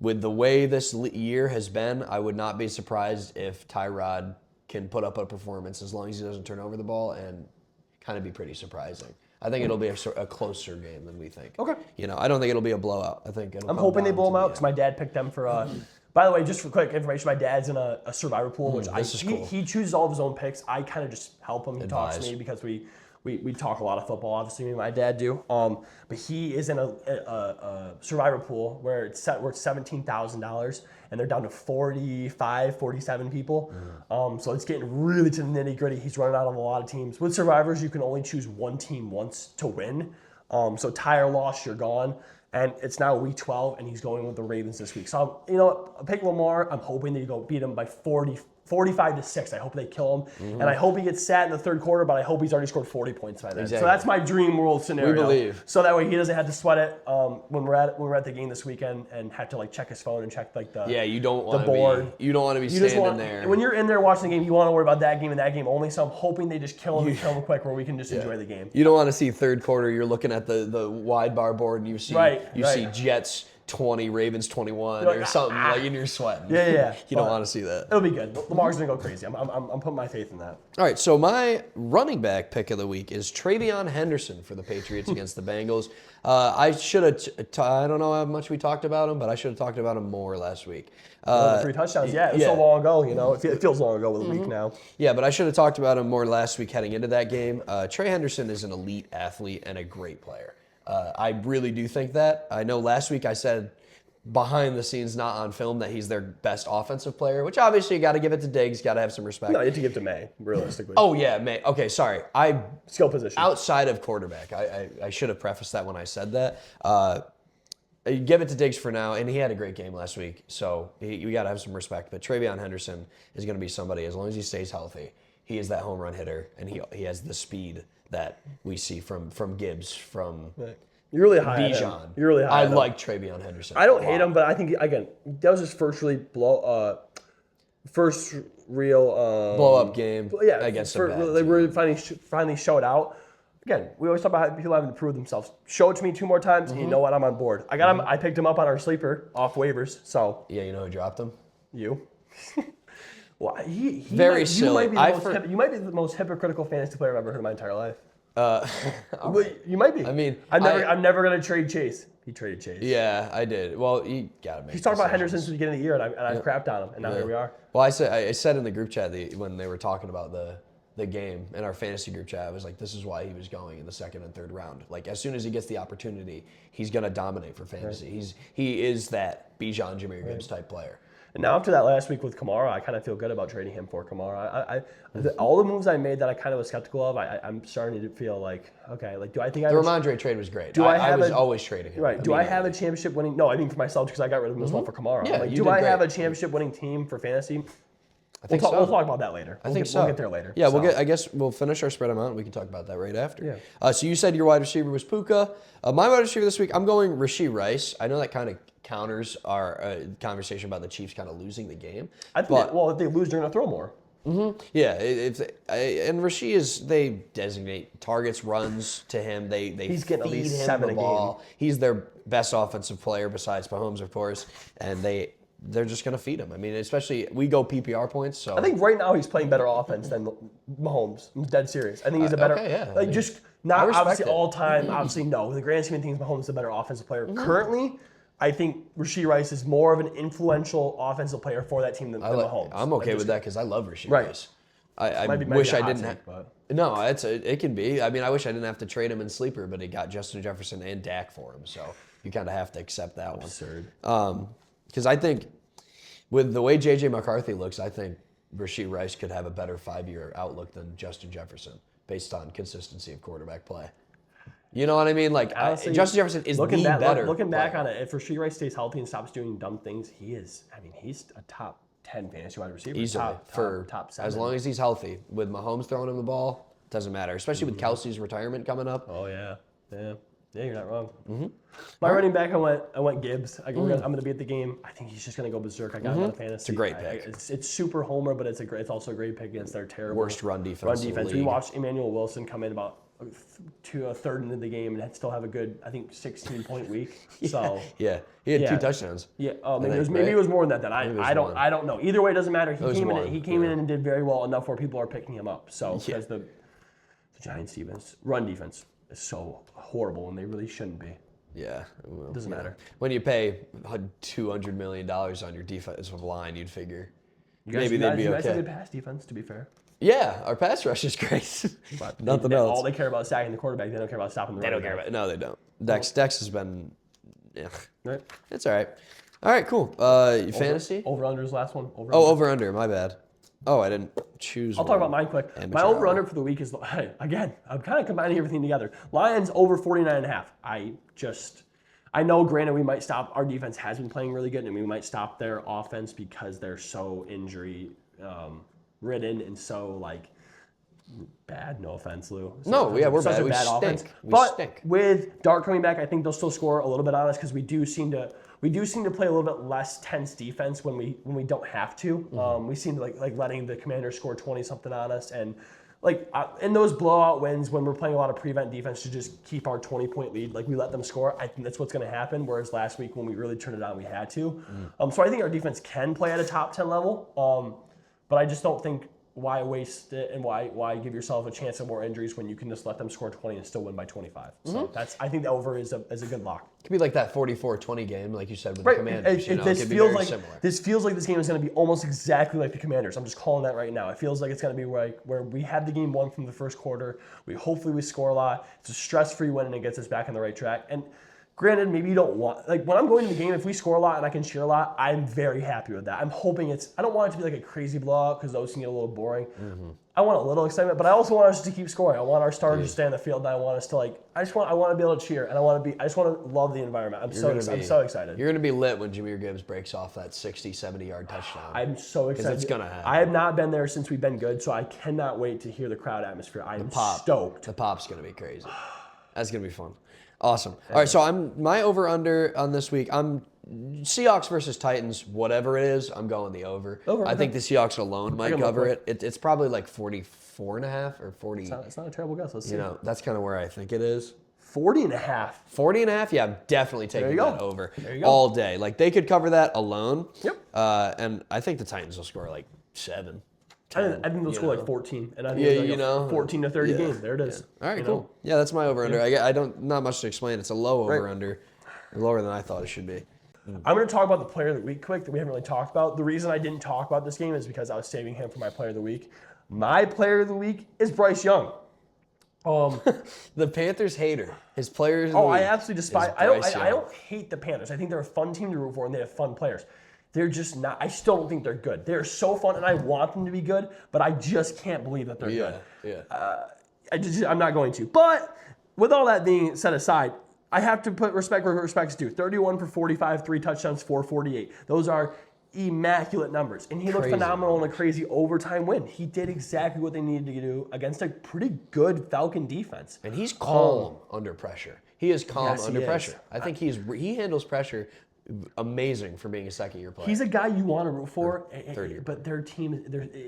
with the way this year has been, I would not be surprised if Tyrod can put up a performance as long as he doesn't turn over the ball and kind of be pretty surprising. I think it'll be a closer game than we think. Okay. I don't think it'll be a blowout. I'm hoping they blow them out because my dad picked them for. By the way, just for quick information, my dad's in a survivor pool, which cool. He chooses all of his own picks. I kind of just help him. He talks to me because we talk a lot of football, obviously, me and my dad do. But he is in a survivor pool where it's $17,000, and they're down to 47 people. So it's getting really to the nitty gritty. He's running out of a lot of teams. With survivors, you can only choose one team once to win. So Tyre lost, you're gone. And it's now week 12, and he's going with the Ravens this week. So, I pick Lamar. I'm hoping that you go beat him by 40, 45-6. I hope they kill him, and I hope he gets sat in the third quarter. But I hope he's already scored 40 points by then. Exactly. So that's my dream world scenario. We believe. So that way he doesn't have to sweat it when we're at the game this weekend and have to like check his phone and check like the you don't want the board. You don't want to be standing there. When you're in there watching the game, you want to worry about that game and that game only. So I'm hoping they just kill him and kill him quick, where we can just enjoy the game. You don't want to see third quarter. You're looking at the wide bar board and you see see Jets 20, Ravens 21 or something like, and you're sweating. Yeah. You don't want to see that. It'll be good. Lamar's gonna go crazy. I'm putting my faith in that. All right, so my running back pick of the week is Travion Henderson for the Patriots against the Bengals. I should have. I don't know how much we talked about him, but I should have talked about him more last week. 3 touchdowns. Yeah, it was so long ago. You know, it feels long ago with a week now. Yeah, but I should have talked about him more last week heading into that game. Trey Henderson is an elite athlete and a great player. I really do think that. I know last week I said behind the scenes, not on film, that he's their best offensive player, which obviously you got to give it to Diggs, got to have some respect. No, you have to give it to May, realistically. Oh, yeah, May. Okay, sorry. Skill position. Outside of quarterback, I should have prefaced that when I said that. Give it to Diggs for now, and he had a great game last week, so you got to have some respect. But Travion Henderson is going to be somebody, as long as he stays healthy, he is that home run hitter, and he has the speed that we see from Gibbs, from You're really high Bijan. on him. You're really high I on him. like Travion Henderson. I don't hate him, but I think, again, that was his first real blow up game against a bad they team. really finally showed out. Again, we always talk about how people having to prove themselves. Show it to me 2 more times, and you know what? I'm on board. I got him. I picked him up on our sleeper off waivers. So Yeah, you know who dropped him? you. Well, he Very might, silly. You might be the most hypocritical fantasy player I've ever heard in my entire life. You might be. I mean, I'm never gonna trade Chase. He traded Chase. Yeah, I did. Well, you got to make. He's talking about decisions. Henderson since the beginning of the year, and I've crapped on him, and now here we are. Well, I said in the group chat when they were talking about the game in our fantasy group chat, I was like, this is why he was going in the second and third round. Like, as soon as he gets the opportunity, he's gonna dominate for fantasy. Right. He is that Bijan, Jahmyr Gibbs type player. And now after that last week with Kamara, I kind of feel good about trading him for Kamara. All the moves I made that I kind of was skeptical of, I'm starting to feel like, okay, like, do I think The Ramondre trade was great. I was always trading him. Right. Do I have a championship winning? No, I mean for myself because I got rid of him as well for Kamara. Yeah, like, you do did I have a great. championship winning team for fantasy? I think We'll so. talk about that later. I think so. We'll get there later. Yeah, so. I guess we'll finish our spread amount and we can talk about that right after. Yeah. So you said your wide receiver was Puka. My wide receiver this week, I'm going Rashee Rice. I know that kind of counters our conversation about the Chiefs kind of losing the game. I think if they lose, they're going to throw more. Yeah, and Rashee they designate targets, runs to him. He's getting at least 7 a game. He's their best offensive player besides Mahomes, of course, and they're just going to feed him. I mean, especially we go PPR points. So I think right now he's playing better offense than Mahomes. I'm dead serious. I think he's a better, just not obviously all time. Obviously, no. The grand scheme of things, Mahomes is a better offensive player. Currently, I think Rashee Rice is more of an influential offensive player for that team than Mahomes. I'm okay with that because I love Rashee Rice. I wish I didn't have. No, it can be. I mean, I wish I didn't have to trade him in sleeper, but he got Justin Jefferson and Dak for him, so you kind of have to accept that one. Absurd. Because I think with the way J.J. McCarthy looks, I think Rashee Rice could have a better 5-year outlook than Justin Jefferson based on consistency of quarterback play. You know what I mean? Like, honestly, Justin Jefferson is better. Looking back on it, if Rashee Rice stays healthy and stops doing dumb things, he's a top 10 fantasy wide receiver. Easily. Top 7. As long as he's healthy. With Mahomes throwing him the ball, doesn't matter. Especially with Kelsey's retirement coming up. Oh, yeah. Yeah, you're not wrong. My running back, I went Gibbs. I'm going to be at the game. I think he's just going to go berserk. I got him on fantasy. It's a great pick. It's super homer, but it's also a great pick against their terrible worst run defense. In the league. We watched Emmanuel Wilson come in about to a third into the game and still have a good, I think, 16-point week. So he had 2 touchdowns. Yeah. Oh, maybe it was more than that. I don't know. Either way, it doesn't matter. He came in and did very well enough where people are picking him up. So because the Giants' run defense is so horrible, and they really shouldn't be. Yeah. Well, doesn't matter. When you pay $200 million on your defensive line, you'd figure they'd be okay. You guys have a good pass defense, to be fair. Yeah, our pass rush is great. But Nothing else. All they care about is sacking the quarterback. They don't care about stopping the They running don't care back. about it. No, they don't. Dex has been, Right. It's all right. All right, cool. Fantasy? Over-under's last one. Over-under. My bad. Oh, I didn't choose I'll talk about mine quick. My over-under for the week is, again, I'm kind of combining everything together. Lions over 49.5. I know, granted, we might stop. Our defense has been playing really good, and we might stop their offense because they're so injury ridden and so like bad. No offense, Lou. No, yeah, we're such bad. a We bad stink. offense. We But stink. with Dart coming back, I think they'll still score a little bit on us because we do seem to play a little bit less tense defense when we don't have to. We seem to like letting the Commanders score 20 something on us, and like in those blowout wins when we're playing a lot of prevent defense to just keep our 20-point lead, like we let them score. I think that's what's going to happen. Whereas last week when we really turned it on, we had to. So I think our defense can play at a top 10 level, but I just don't think. Why waste it and why give yourself a chance of more injuries when you can just let them score 20 and still win by 25? So I think the over is a good lock. It could be like that 44-20 game, like you said, with the Commanders. It This could be feels very like similar. this feels like this game is going to be almost exactly like the Commanders. I'm just calling that right now. It feels like it's going to be where we had the game won from the first quarter. Hopefully we score a lot. It's a stress-free win and it gets us back on the right track. And granted, maybe you don't want, like when I'm going to the game, if we score a lot and I can cheer a lot, I'm very happy with that. I'm hoping I don't want it to be like a crazy blowout because those can get a little boring. I want a little excitement, but I also want us to keep scoring. I want our starters to stay on the field, and I want us to I want to be able to cheer, and I just want to love the environment. I'm so excited. You're going to be lit when Jahmyr Gibbs breaks off that 60, 70-yard touchdown. I'm so excited. It's going to happen. I have not been there since we've been good, so I cannot wait to hear the crowd atmosphere. I am stoked. The pop's going to be crazy. That's going to be fun. Awesome. All right, so my over-under on this week, I'm Seahawks versus Titans, whatever it is, I'm going the over. I think the Seahawks alone might cover it. It's probably like 44.5 or 40. It's not a terrible guess. Let's see. That's kind of where I think it is. 40.5. 40.5? Yeah, I'm definitely taking that over There you go. all day. Like, they could cover that alone. Yep. And I think the Titans will score like 7. I think they'll score like 14. And I think Yeah, it's like a 14 to 30 game. There it is. All right, cool. Yeah, that's my over-under. I don't, not much to explain. It's a low over-under. Lower than I thought it should be. I'm going to talk about the player of the week quick that we haven't really talked about. The reason I didn't talk about this game is because I was saving him for my player of the week. My player of the week is Bryce Young. The Panthers hater. His players. Of the week I absolutely despise. is I Bryce Young. don't hate the Panthers. I think they're a fun team to root for, and they have fun players. They're just not. I still don't think they're good. They're so fun, and I want them to be good, but I just can't believe that they're good. Yeah. I'm not going to. But with all that being set aside, I have to put respect where respect's due. 31 for 45, 3 touchdowns, 448. Those are immaculate numbers. And he looked phenomenal in a crazy overtime win. He did exactly what they needed to do against a pretty good Falcon defense. And he's calm under pressure. He is calm Yes, under he is. pressure. I think he handles pressure amazing for being a second-year player. He's a guy you want to root for, third-year but their team,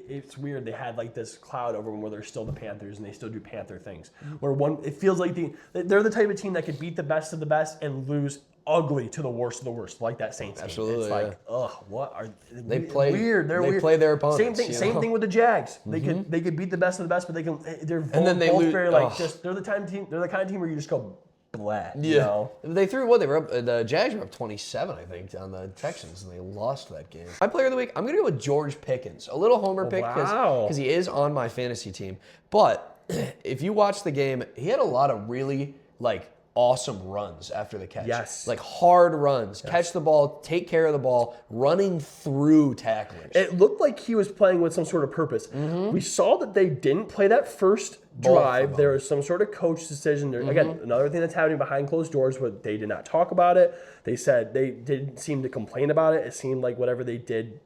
it's weird. They had like this cloud over them where they're still the Panthers and they still do Panther things. Where it feels like they're the type of team that could beat the best of the best and lose ugly to the worst of the worst, like that Saints game. Absolutely, it's like, what are they play weird? They're they weird. play their opponents. Same thing with the Jags. They could beat the best of the best, but they're then they both lose- very they're the kind of team where you just go blah. Yeah. You know? They threw they were up. The Jags were up 27, I think, on the Texans, and they lost that game. My player of the week, I'm gonna go with George Pickens. A little homer pick because he is on my fantasy team. But if you watch the game, he had a lot of really awesome runs after the catch. Yes. Like hard runs. Yes. Catch the ball, take care of the ball, running through tacklers. It looked like he was playing with some sort of purpose. We saw that they didn't play that first drive. There was some sort of coach decision. Again, another thing that's happening behind closed doors, but they did not talk about it. They said they didn't seem to complain about it. It seemed like whatever they did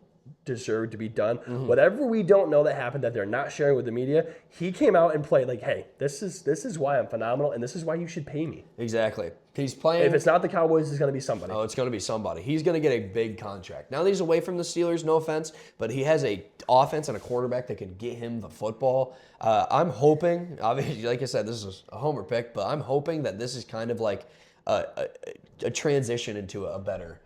deserved to be done. Whatever we don't know that happened that they're not sharing with the media, he came out and played like, hey, this is why I'm phenomenal and this is why you should pay me. Exactly. He's playing. If it's not the Cowboys, it's going to be somebody. Oh, it's going to be somebody. He's going to get a big contract. Now that he's away from the Steelers, no offense, but he has a offense and a quarterback that can get him the football. I'm hoping, obviously, like I said, this is a homer pick, but I'm hoping that this is kind of like a transition into a better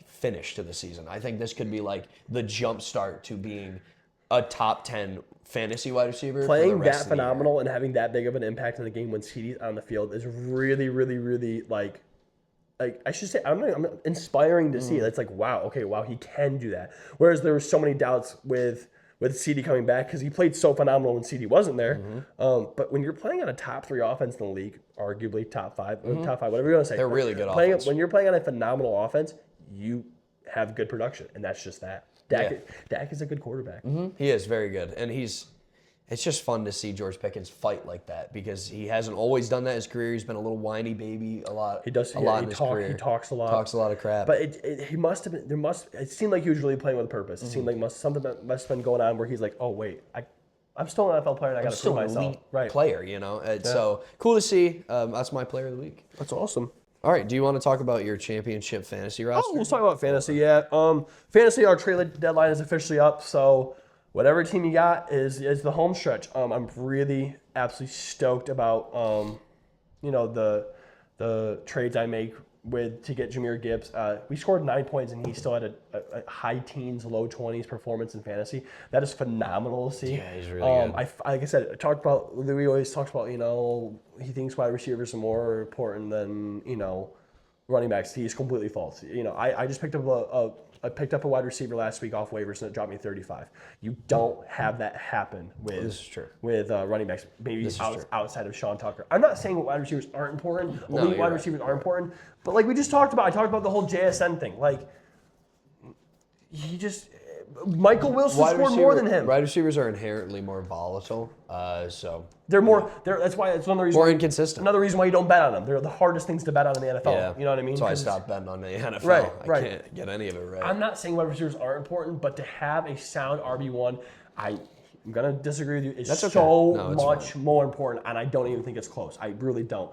finish to the season. I think this could be like the jump start to being a top 10 fantasy wide receiver. Playing that phenomenal and having that big of an impact in the game when CD's on the field is really, really, really like I should say, I'm inspiring to see. It's like, wow, he can do that. Whereas there were so many doubts with CD coming back because he played so phenomenal when CD wasn't there. But when you're playing on a top 3 offense in the league, arguably top 5, whatever you want to say. They're really good offense. When you're playing on a phenomenal offense, you have good production, and that's just that. Dak is a good quarterback. He is very good, and it's just fun to see George Pickens fight like that because he hasn't always done that in his career. He's been a little whiny baby a lot. He does. a lot in his career. He talks a lot. Talks a lot of crap. But he must have been. It seemed like he was really playing with a purpose. It seemed like something that must have been going on where he's like, oh wait, I'm still an NFL player and I got to prove myself. Elite Right. player, So cool to see. That's my player of the week. That's awesome. All right, do you want to talk about your championship fantasy roster? Oh, let's talk about fantasy. Yeah. Fantasy, our trade deadline is officially up. So whatever team you got is the home stretch. I'm really absolutely stoked about the trades I make to get Jahmyr Gibbs. We scored 9 points and he still had a high teens, low 20s performance in fantasy. That is phenomenal to see. Yeah, he's really good. Like I said, Louis always talks about, he thinks wide receivers are more important than, running backs. He's completely false. I just picked up I picked up a wide receiver last week off waivers and it dropped me 35. You don't have that happen with This is true. with running backs, maybe outside of Sean Tucker. I'm not saying wide receivers aren't important. Elite wide receivers are important. But like we just talked about, I talked about the whole JSN thing. Like, Michael Wilson scored more than him. Wide receivers are inherently more volatile, so They're more. That's why it's one of the reasons. more inconsistent. Another reason why you don't bet on them. They're the hardest things to bet on in the NFL. Yeah. You know what I mean? So I 'Cause stopped betting on the NFL. Right, I can't get any of it right. I'm not saying wide receivers aren't important, but to have a sound RB1, I'm gonna disagree with you. It's That's okay. so No, it's much more important, and I don't even think it's close. I really don't.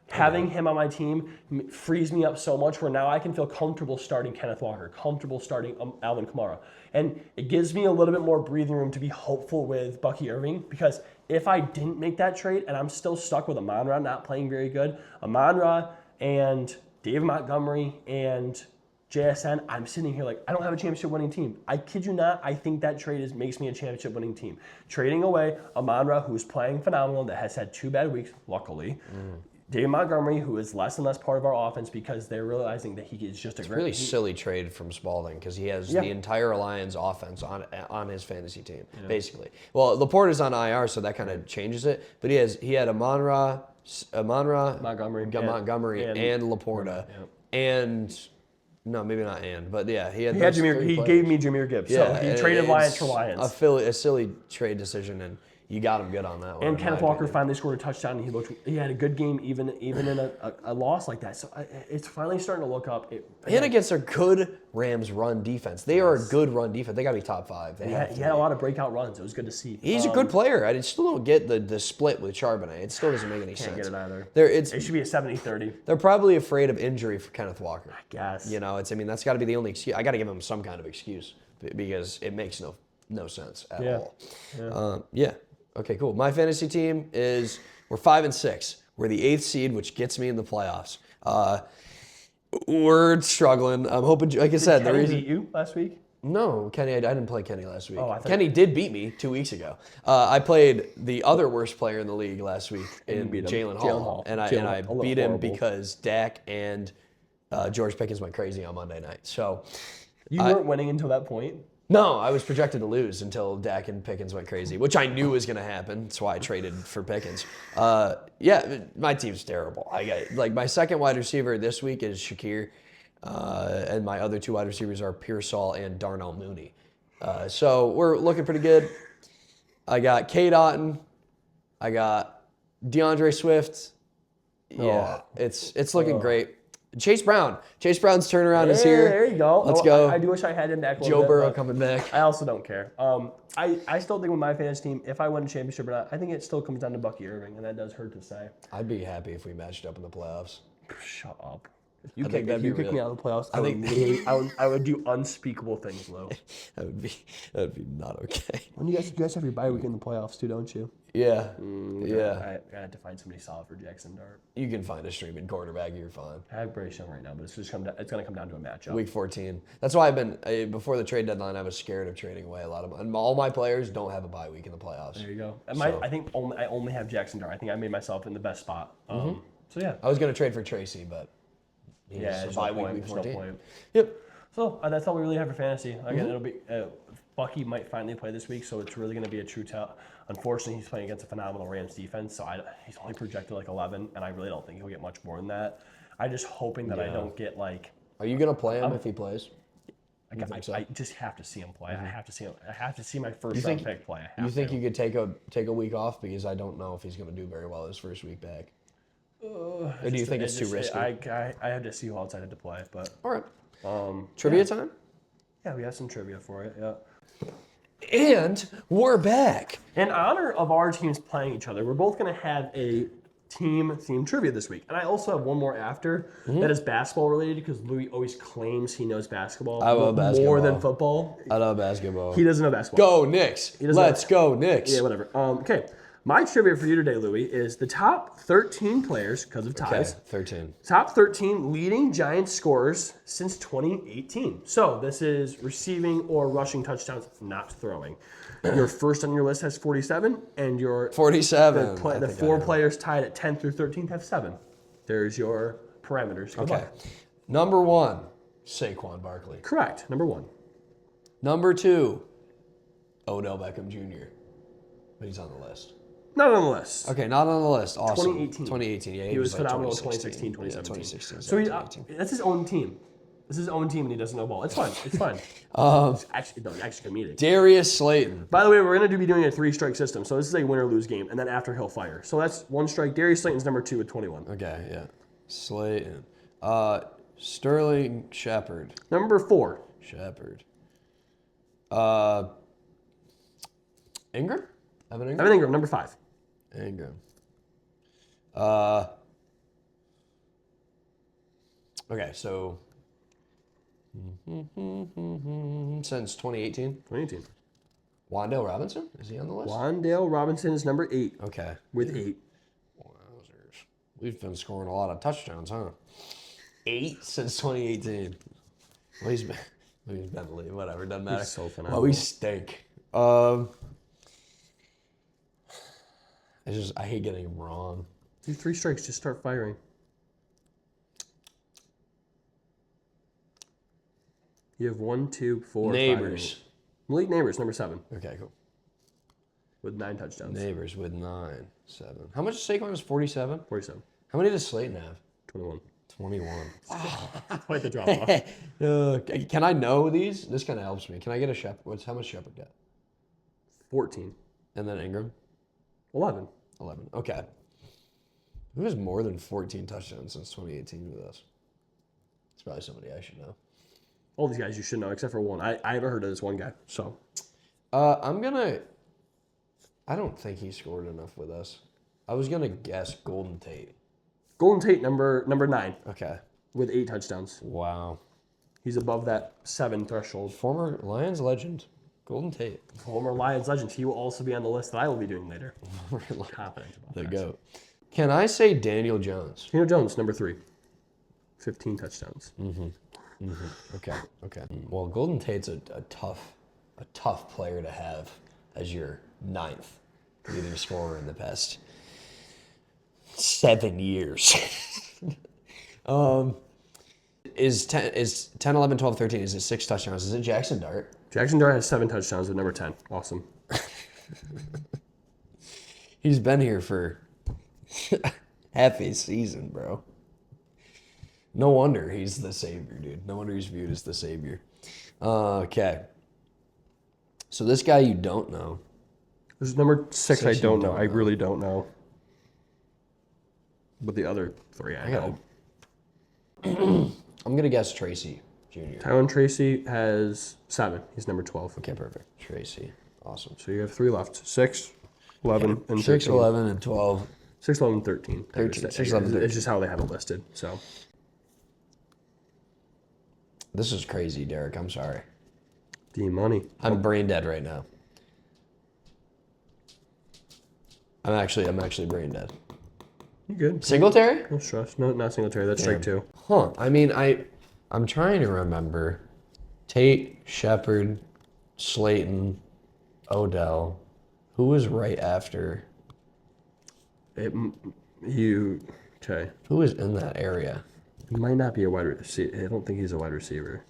Having him on my team frees me up so much where now I can feel comfortable starting Kenneth Walker, comfortable starting Alvin Kamara. And it gives me a little bit more breathing room to be hopeful with Bucky Irving because if I didn't make that trade and I'm still stuck with Amon-Ra not playing very good, Amon-Ra and David Montgomery and JSN, I'm sitting here like, I don't have a championship winning team. I kid you not, I think that trade makes me a championship winning team. Trading away Amon-Ra, who's playing phenomenal, that has had 2 bad weeks, luckily. David Montgomery, who is less and less part of our offense because they're realizing that he is just a great. Really silly trade from Spalding because he has the entire Lions offense on his fantasy team, basically. Well, Laporta's on IR, so that kind of changes it. But he had Amon-Ra, Montgomery, and Laporta, and no, maybe not but yeah, he had. He gave me Jahmyr Gibbs, so he traded Lions for Lions. A silly trade decision, and you got him good on that one. And Kenneth Walker finally scored a touchdown, and he had a good game even in a loss like that. So it's finally starting to look up. And against a good Rams run defense. They are a good run defense. They got to be top 5. He had a lot of breakout runs. It was good to see. He's a good player. I still don't get the split with Charbonnet. It still doesn't make any sense. Can't get it either. It should be a 70-30. They're probably afraid of injury for Kenneth Walker. I guess. That's got to be the only excuse. I got to give him some kind of excuse because it makes no sense at all. Okay, cool. My fantasy team we're 5-6. We're the 8th seed, which gets me in the playoffs. We're struggling. I'm hoping, like I said, Kenny beat you last week? No, Kenny. I didn't play Kenny last week. Oh, Kenny did beat me 2 weeks ago. I played the other worst player in the league last week in Jalen Hall, and I beat him because Dak and George Pickens went crazy on Monday night. So you weren't winning until that point. No, I was projected to lose until Dak and Pickens went crazy, which I knew was going to happen. That's why I traded for Pickens. My team's terrible. My second wide receiver this week is Shakir, and my other 2 wide receivers are Pearsall and Darnell Mooney. So we're looking pretty good. I got Cade Otton. I got DeAndre Swift. Yeah, it's looking great. Chase Brown's turnaround is here. There you go. Let's go. I do wish I had him back. Joe Burrow coming back. I also don't care. I still think with my fantasy team, if I win a championship or not, I think it still comes down to Bucky Irving, and that does hurt to say. I'd be happy if we matched up in the playoffs. Shut up. If you kick me out of the playoffs, I would do unspeakable things, Lou. that would be not okay. When you guys have your bye week in the playoffs too, don't you? Yeah. I had to find somebody solid for Jackson Dart. You can find a streaming quarterback. You're fine. I have Bryce Young right now, but it's going to come down to a matchup. Week 14. That's why before the trade deadline, I was scared of trading away a lot of them. And all my players don't have a bye week in the playoffs. There you go. I think I only have Jackson Dart. I think I made myself in the best spot. So yeah. I was going to trade for Tracy, but there's no point. Yep. So that's all we really have for fantasy. Again, it'll be Bucky might finally play this week, so it's really going to be a true tell. Unfortunately, he's playing against a phenomenal Rams defense, so he's only projected like 11, and I really don't think he'll get much more than that. I'm just hoping that I don't get like. Are you going to play him if he plays? I just have to see him play. I have to see him. I have to see my first think- round pick play. You think you could take a week off because I don't know if he's going to do very well his first week back. Or do you think it's too risky? I have to see who else I had to play, but All right. Trivia time. yeah, we have some trivia for it. Yeah. And we're back. In honor of our teams playing each other, we're both going to have a team-themed trivia this week. And I also have one more after that is basketball related because Louis always claims he knows basketball. I love more basketball. than football. I love basketball. He doesn't know basketball. Go Knicks. doesn't Let's go Knicks. Yeah, whatever. Okay. My trivia for you today, Louis, is the top 13 players, because of Okay, ties, 13. top 13 leading Giants scorers since 2018. So this is receiving or rushing touchdowns, not throwing. Your first on your list has 47, and your 47. the four players tied at 10 through 13 have 7. There's your parameters. Good Okay. luck. Number 1, Saquon Barkley. Correct. Number 1. Number 2, Odell Beckham Jr. But he's on the list. Not on the list. Okay, not on the list. Awesome. 2018. Yeah, He was like phenomenal in 2016, 2016, 2017. 2016, So he, 2018. that's his own team. This is his own team, and he doesn't know ball. It's fine. It's fine. It's actually comedic. Darius Slayton. By the way, we're going to be doing a 3-strike system. So this is a win or lose game, and then after he'll fire. So that's 1 strike. Darius Slayton's number 2 with 21. Okay, yeah. Slayton. Sterling Shepard. Number 4. Shepard. Ingram? Evan Ingram? Evan Ingram, number 5. Ingram. Okay, so since 2018, 2018. Wandale Robinson, is he on the list? Wandale Robinson is number 8 Okay. with 8. Wowzers. We've been scoring a lot of touchdowns, huh? 8 since 2018. Well, he's been whatever, doesn't matter. so phenomenal. Well, we stink. I hate getting him wrong. Do 3 strikes, just start firing. You have 1, 2, 4, Neighbors. 5. Malik Neighbors, number 7, Okay, cool. with 9 touchdowns. Neighbors with 9, 7. How much is Saquon? Is 47? 47, How many does Slayton have? 21. 21. Quite the drop off. Can I know these? This kind of helps me. Can I get a Shepard? How much Shepard get? 14. And then Ingram? 11. 11. Okay. Who has more than 14 touchdowns since 2018 with us? It's probably somebody I should know. All these guys you should know, except for one. I haven't heard of this one guy. So I don't think he scored enough with us. I was gonna guess Golden Tate. Golden Tate, number 9, Okay. with 8 touchdowns. Wow. He's above that 7 threshold. Former Lions legend, Golden Tate. Former Lions legend. He will also be on the list that I will be doing later. Confident about The that. GOAT. Can I say Daniel Jones? Daniel Jones, number 3, 15 touchdowns. Okay. Well, Golden Tate's a tough player to have as your 9th leading scorer in the past 7 years. Is 10, 11, 12, 13, is it 6 touchdowns? Is it Jackson Dart? Jackson Dart has 7 touchdowns with number 10. Awesome. He's been here for half a season, bro. No wonder he's the savior, dude. No wonder he's viewed as the savior. Okay. So this guy you don't know. This is number 6. I you don't know. don't I know. really don't know. But the other 3 I know. I'm going to guess Tracy Jr. Tyron Tracy has 7. He's number 12. Okay, perfect. Tracy. Awesome. So you have 3 left. 6, 11, and 13. 6, 11, and 12. 6, 11, 13. 13, 6, 11, 13. It's just how they have it listed. So This is crazy, Derek. I'm sorry. D money. I'm brain dead right now. I'm actually brain dead. You good? Singletary? No stress. No, not Singletary. That's strike 2. Huh. I mean, I'm trying to remember. Tate, Shepard, Slayton, Odell. Who was right after? Okay. Who was in that area? He might not be a wide receiver. I don't think he's a wide receiver.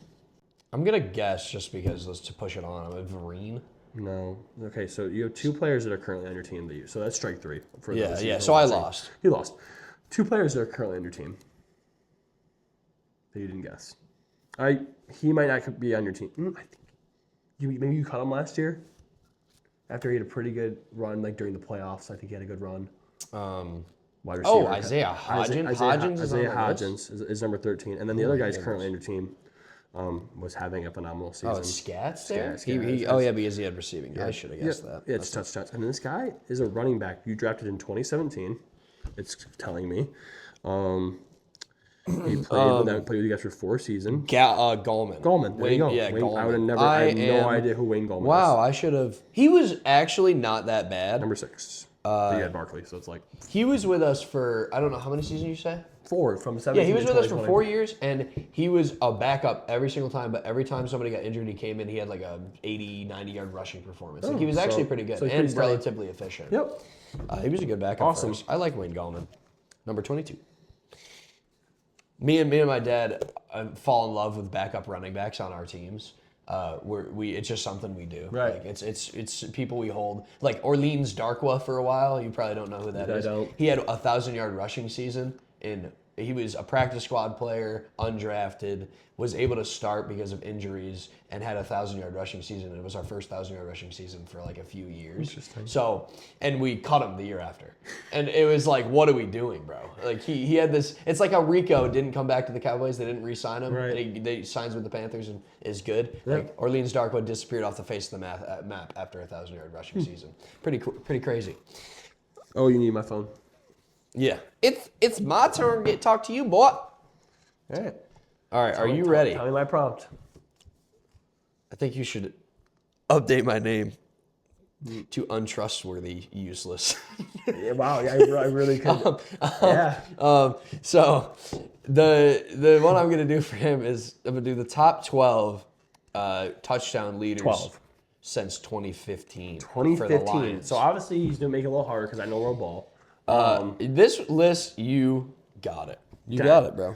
I'm gonna guess just because let's to push it on. I'm a Vereen. No. Okay, so you have 2 players that are currently on your team. So that's strike 3. For Yeah, those yeah. who So don't I see. lost. You lost. 2 players that are currently on your team that you didn't guess. He might not be on your team. I think maybe you cut him last year after he had a pretty good run, like during the playoffs. I think he had a good run. Wide receiver. Isaiah Hodgins. Isaiah Hodgins is number 13, and then the other guy's currently on your team. Was having a phenomenal season. Oh, Scats there? Scats. Because he had receiving. I should have guessed that. Yeah, it's touchdowns. And this guy is a running back you drafted in 2017. It's telling me. He played with you guys for 4 seasons. Gallman. There you go. Yeah, Gallman. I would have never. I had no idea who Wayne Gallman is. Wow, I should have. He was actually not that bad. Number 6. But you had Barkley, so it's like He was with us for, I don't know, how many seasons you say? 4 from 17. Yeah, he was to with us for 2020. 4 years, and he was a backup every single time, but every time somebody got injured, he came in, he had like a 80, 90-yard rushing performance. Like, he was actually pretty good so he's and pretty steady. relatively efficient. Yep. He was a good backup. Awesome. For us. I like Wayne Gallman. Number 22. Me and my dad fall in love with backup running backs on our teams. It's just something we do. Right. Like it's people we hold. Like Orleans Darkwa for a while. You probably don't know who that is. I don't. He had a 1,000-yard rushing season he was a practice squad player, undrafted, was able to start because of injuries, and had a 1,000-yard rushing season. And it was our first 1,000-yard rushing season for like a few years. Interesting. So, and we cut him the year after. And it was like, what are we doing, bro? Like he had this, it's like how Rico didn't come back to the Cowboys. They didn't re-sign him. Right. And they signs with the Panthers and is good. Like Orleans Darkwood disappeared off the face of the map after a 1,000-yard rushing season. Pretty crazy. Oh, you need my phone. Yeah. It's my turn to talk to you, boy. All right. All right, are you ready? Tell me my prompt. I think you should update my name to untrustworthy, useless. Yeah, wow, yeah, I really could. Yeah. So the one I'm gonna do for him is I'm gonna do the top 12 touchdown leaders 12. since 2015. For the 2015. Lions. So obviously he's gonna make it a little harder because I know roll ball. This list, you got it. You got it, bro.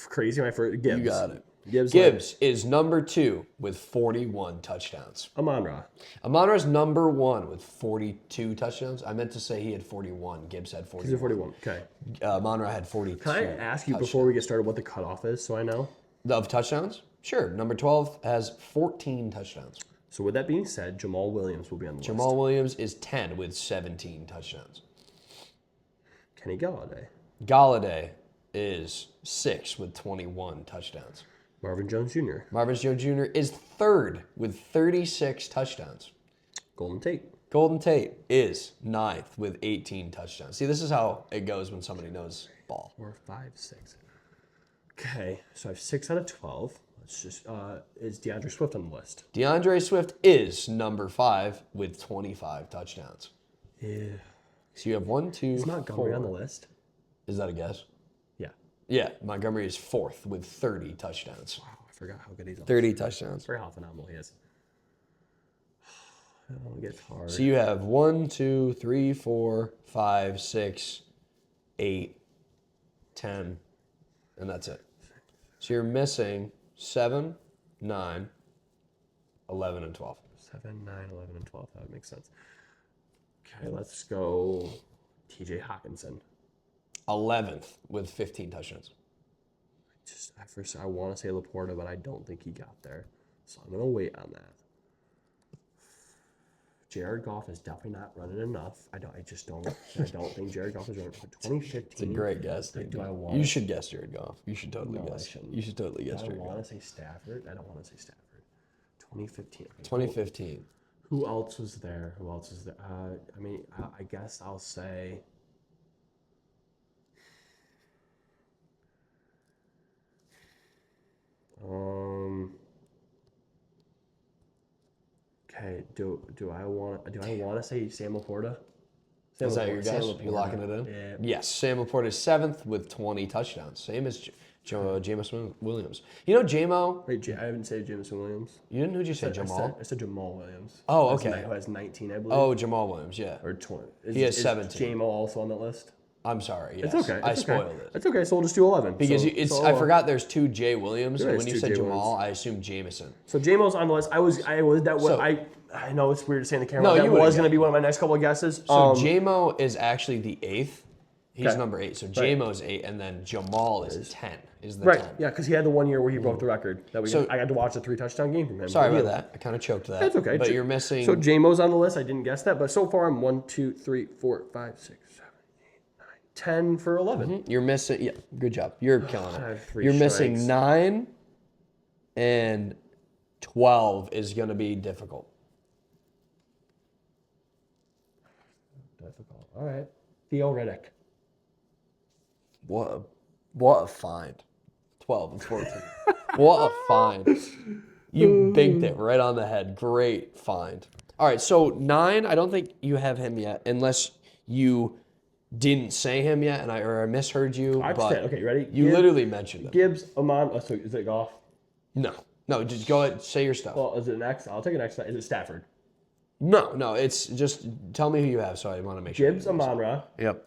Crazy, my first Gibbs. You got it. Gibbs is number 2 with 41 touchdowns. Amon-Ra. Amon-Ra's number 1 with 42 touchdowns. I meant to say he had 41. Gibbs had 41. He's at 41. Okay. Amon-Ra had 42. Can I ask you before we get started what the cutoff is so I know? Of touchdowns? Sure. Number 12 has 14 touchdowns. So with that being said, Jamal Williams will be on the Jamal Williams is 10 with 17 touchdowns. Kenny Galladay. Galladay is 6 with 21 touchdowns. Marvin Jones Jr. Marvin Jones Jr. is 3rd with 36 touchdowns. Golden Tate. Golden Tate is 9th with 18 touchdowns. See, this is how it goes when somebody knows ball. 4, 5, 6. Okay, so I have 6 out of 12. Let's just is DeAndre Swift on the list? DeAndre Swift is number 5 with 25 touchdowns. Yeah. So you have 1, 2, Is Montgomery 4. on the list? Is that a guess? Yeah. Yeah, Montgomery is 4th with 30 touchdowns. Wow, I forgot how good he's on. 30 touchdowns. Very how phenomenal he is. Oh, it gets hard. So you have 1, 2, 3, 4, 5, 6, 8, 10, and that's it. So you're missing 7, 9, 11, and 12. 7, 9, 11, and 12. That would make sense. Okay, let's go TJ Hawkinson. 11th with 15 touchdowns. Just at first, I want to say Laporta, but I don't think he got there. So I'm going to wait on that. Jared Goff is definitely not running enough. I don't think Jared Goff is running. 2015. It's a great guess. Do I want? You should guess Jared Goff. You should totally No, I guess. shouldn't. You should totally guess I Jared want Goff. to say Stafford. I don't want to say Stafford. 2015. 2015. Who else was there? I guess I'll say. Okay. Do I want to say Sam Laporta? Is that your guess? Sam You locking it in? Yeah. Yes. Sam Laporta is 7th with 20 touchdowns. Same as Jameis Williams. You know J-Mo? Wait, I haven't said Jameson Williams. You didn't? Who'd you say? Jamal? I said Jamal Williams. Oh, okay. Who has 19, I believe. Oh, Jamal Williams, yeah. Or 20. He has is 17. J-Mo also on that list? I'm sorry. Yes. It's okay. I It's okay. spoiled it. It's okay. So we'll just do 11. Because I forgot there's 2 J Williams, There and is when you 2 said J Jamal, I assumed Jameson. So J-Mo's on the list. I know it's weird to say in the camera. No, that you would've was going to be one of my next couple of guesses. So J-Mo is actually the 8th. He's Okay. number 8. So J-Mo's 8, and then Jamal is 10. Is the Right. 10. Yeah, because he had the 1 year where he broke the record. I got to watch a 3-touchdown game from him. Sorry He- about that. I kind of choked that. That's okay. But you're missing. So J-Mo's on the list. I didn't guess that, but so far I'm 1, 2, 3, 4, 5, 6, 7, 8, 9, 10 for 11. You're missing. Yeah, good job. You're killing I it. have 3 You're strikes. missing 9, and 12 is going to be difficult. Difficult. All right. Theo Riddick. What a find. 12 and 14. What a find. You binked it right on the head. Great find. All right, so 9, I don't think you have him yet, unless you didn't say him yet, and I misheard you. I but understand. Okay, you ready? You literally mentioned him. Gibbs, Amon. Oh, so is it Goff? No, just go ahead, say your stuff. Well, is it next? I'll take it next. Is it Stafford? No, it's just tell me who you have, so I want to make sure. Gibbs, Amon-Ra, Yep.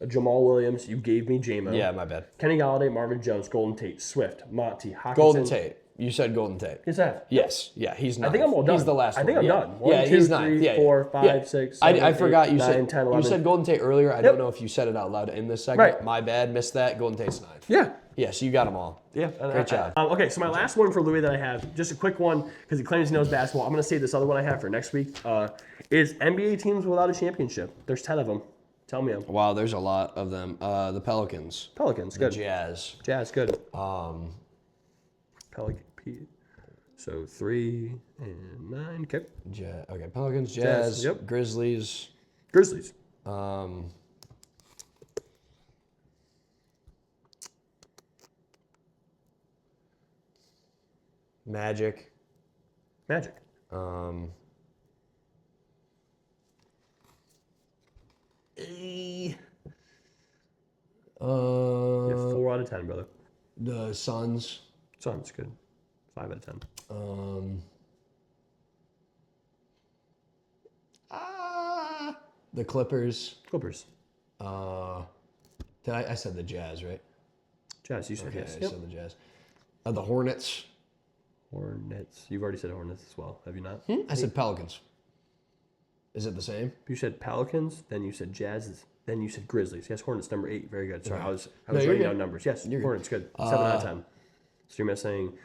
Jamal Williams. You gave me J-Mo. Yeah, my bad. Kenny Galladay, Marvin Jones, Golden Tate, Swift, Monty, Hockenson. Golden Tate. You said Golden Tate. Yes, I have. Yes. Yeah, he's not. I think I'm all done. He's the last one. I think I'm Yeah. done. 1, yeah, 2, he's not. 3, Yeah, 4, 5, yeah. 6, I 7, forgot 8, you 9, said 10, 11. you said Golden Tate earlier. I don't know if you said it out loud in this segment. Right. My bad. Missed that. Golden Tate's 9. Yeah. Yes, you got them all. Yeah. Great job. Okay, so my last one for Louis that I have, just a quick one, because he claims he knows basketball. I'm going to save this other one I have for next week, is NBA teams without a championship. There's 10 of them. Tell me them. Wow, there's a lot of them. The Pelicans. Pelicans, The good. Jazz. Jazz, good. Pelican, so 3 and 9. Okay. Okay, Pelicans, Jazz, Yep. Grizzlies. Grizzlies. Magic. Magic. You have 4 out of 10, brother. The Suns. Sounds good. 5 out of 10. The Clippers. Clippers. I said the Jazz, right? Jazz, you said Okay, yes. I Yep. said the Jazz. The Hornets. Hornets. You've already said Hornets as well, have you not? I said Pelicans. Is it the same? You said Pelicans, then you said Jazz, then you said Grizzlies. Yes, Hornets number 8. Very good. Sorry, I was you're writing good. down numbers. Yes, You're good. Hornets, good. 7 out of 10. So you're missing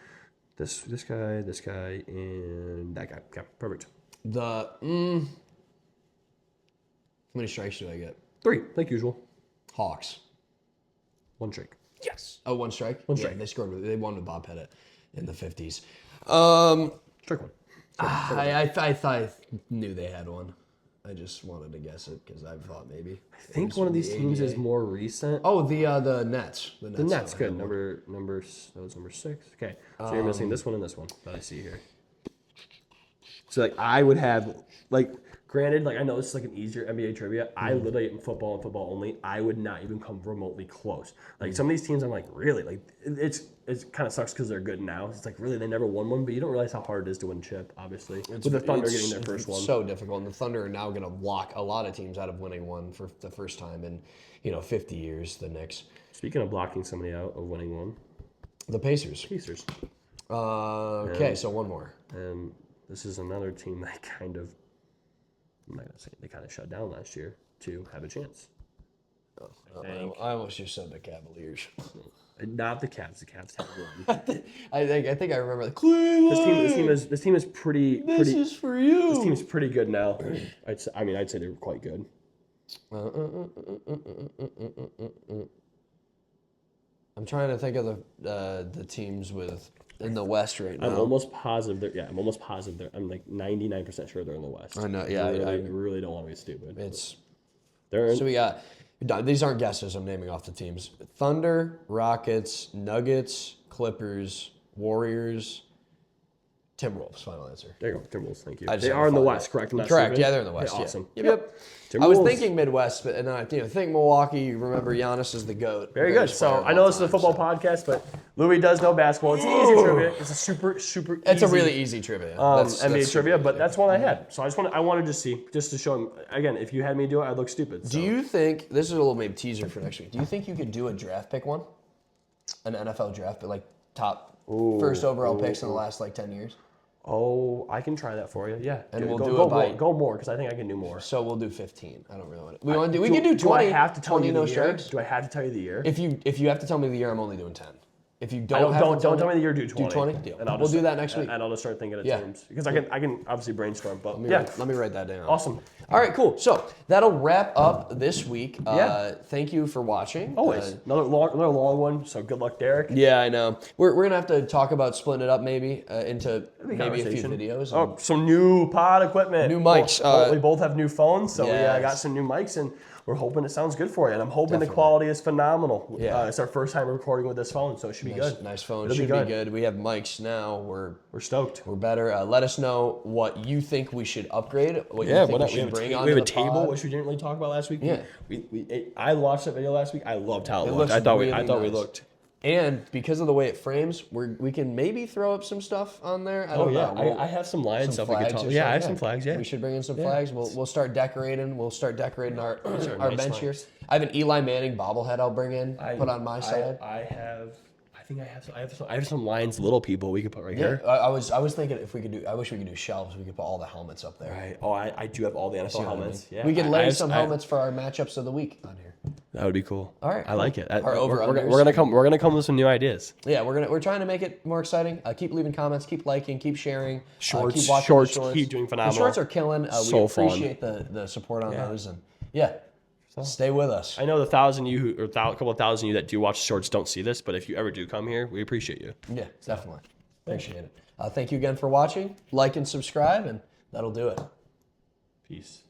this guy, and that guy. Okay, perfect. How many strikes do I get? 3, like usual. Hawks. 1 strike. Yes. Oh, 1 strike? One Yeah, strike. they won with Bob Pettit in the 50s. Strike 1. I knew they had one. I just wanted to guess it because I thought maybe. I think one of these teams is more recent. Oh, the Nets. The Nets. The Nets, don't good. have one. That was number 6. Okay, so you're missing this one and this one that I see here. So like I would have granted, like I know this is like an easier NBA trivia. I literally in football and football only. I would not even come remotely close. Like some of these teams, I'm like really like it kind of sucks because they're good now. It's like really they never won one, but you don't realize how hard it is to win a chip. Obviously, with the Thunder getting their first one. So difficult, and the Thunder are now going to block a lot of teams out of winning one for the first time in 50 years. The Knicks. Speaking of blocking somebody out of winning one, The Pacers. Pacers. Okay, so one more. And this is another team that I'm not gonna say they kind of shut down last year to have a chance. I almost just said the Cavaliers. Not the Cavs. The Cavs have one. I think I remember the Cleveland. This team is pretty. This is for you. This team's pretty good now. I'd say they're quite good. I'm trying to think of the teams in the West right now. I'm almost positive they're. I'm like 99% sure they're in the West. I know, yeah, I really don't want to be stupid. So we got. These aren't guesses. I'm naming off the teams: Thunder, Rockets, Nuggets, Clippers, Warriors, Timberwolves. Final answer. There you go, Timberwolves. Thank you. I just They had are to in the find West, it. correct? I'm not Correct. stupid? Yeah, they're in the West. Okay, Yeah. awesome. Yep. I was Timberwolves. thinking Midwest, but think Milwaukee. You remember Giannis is the GOAT. Very good. Greatest player So of I all know this is a time, football so. podcast, but Louis does know basketball. It's easy trivia. It's a super easy. It's a really easy trivia. NBA trivia, super but easy. that's one I had. So I wanted to see, just to show him again. If you had me do it, I'd look stupid. So. Do you think this is a little maybe teaser for next week? Do you think you could do a draft pick one, an NFL draft, but like top first overall picks in the last like 10 years? Oh, I can try that for you. Yeah. And we'll go, do go it by- more, go more because I think I can do more. So we'll do 15. I don't really want to. We can do 20. Do I have to tell 20 you the no year? strikes. Do I have to tell you the year? If you have to tell me the year, I'm only doing 10. If you don't don't tell me the year. Do 20. Do 20. Deal. And I'll We'll just do that next week. And I'll just start thinking of Yeah. teams because I can obviously brainstorm. But Let me write that down. Awesome. All right, cool. So that'll wrap up this week. Yeah. Thank you for watching. Always another long one. So good luck, Derek. Yeah, I know. We're gonna have to talk about splitting it up maybe into maybe a few Conversation. videos. Oh, some new pod equipment. New mics. We both have new phones, so I got Yes. some new mics, and we're hoping it sounds good for you. And I'm hoping the Definitely. quality is phenomenal. Yeah. It's our first time recording with this phone, so it should be good. Nice phone. It'll Should be be good. We have mics now. We're stoked. better. Let us know what you think we should upgrade. What you think we should bring on we have a the table, pod. which we didn't really talk about last week. Yeah. I watched that video last week. I loved how it looked. looks I thought we really nice. looked. And because of the way it frames, we can maybe throw up some stuff on there. I don't know. I have some Lion stuff we flags could talk. or Yeah, I have something. some flags. Yeah, We should bring in some flags. We'll start decorating. We'll start decorating our our nice bench here. flags. I have an Eli Manning bobblehead I'll bring in, put on my side. I have some Lions little people we could put right here. I was thinking if we could do. I wish we could do shelves. We could put all the helmets up there. Right. Oh, I do have all the NFL See what I mean? helmets. Yeah. We could I lay have- some I- helmets for our matchups of the week on here. That would be cool. All right, I like it. Our over-unders. We're gonna come with some new ideas. Yeah, we're trying to make it more exciting. Keep leaving comments, keep liking, keep sharing. Shorts, keep watching shorts the shorts. keep doing phenomenal. The shorts are killing. So we fun. appreciate the support on those, and stay with us. I know the couple of thousand of you that do watch shorts don't see this, but if you ever do come here, we appreciate you. Yeah, definitely appreciate it. Thank you again for watching. Like and subscribe, and that'll do it. Peace.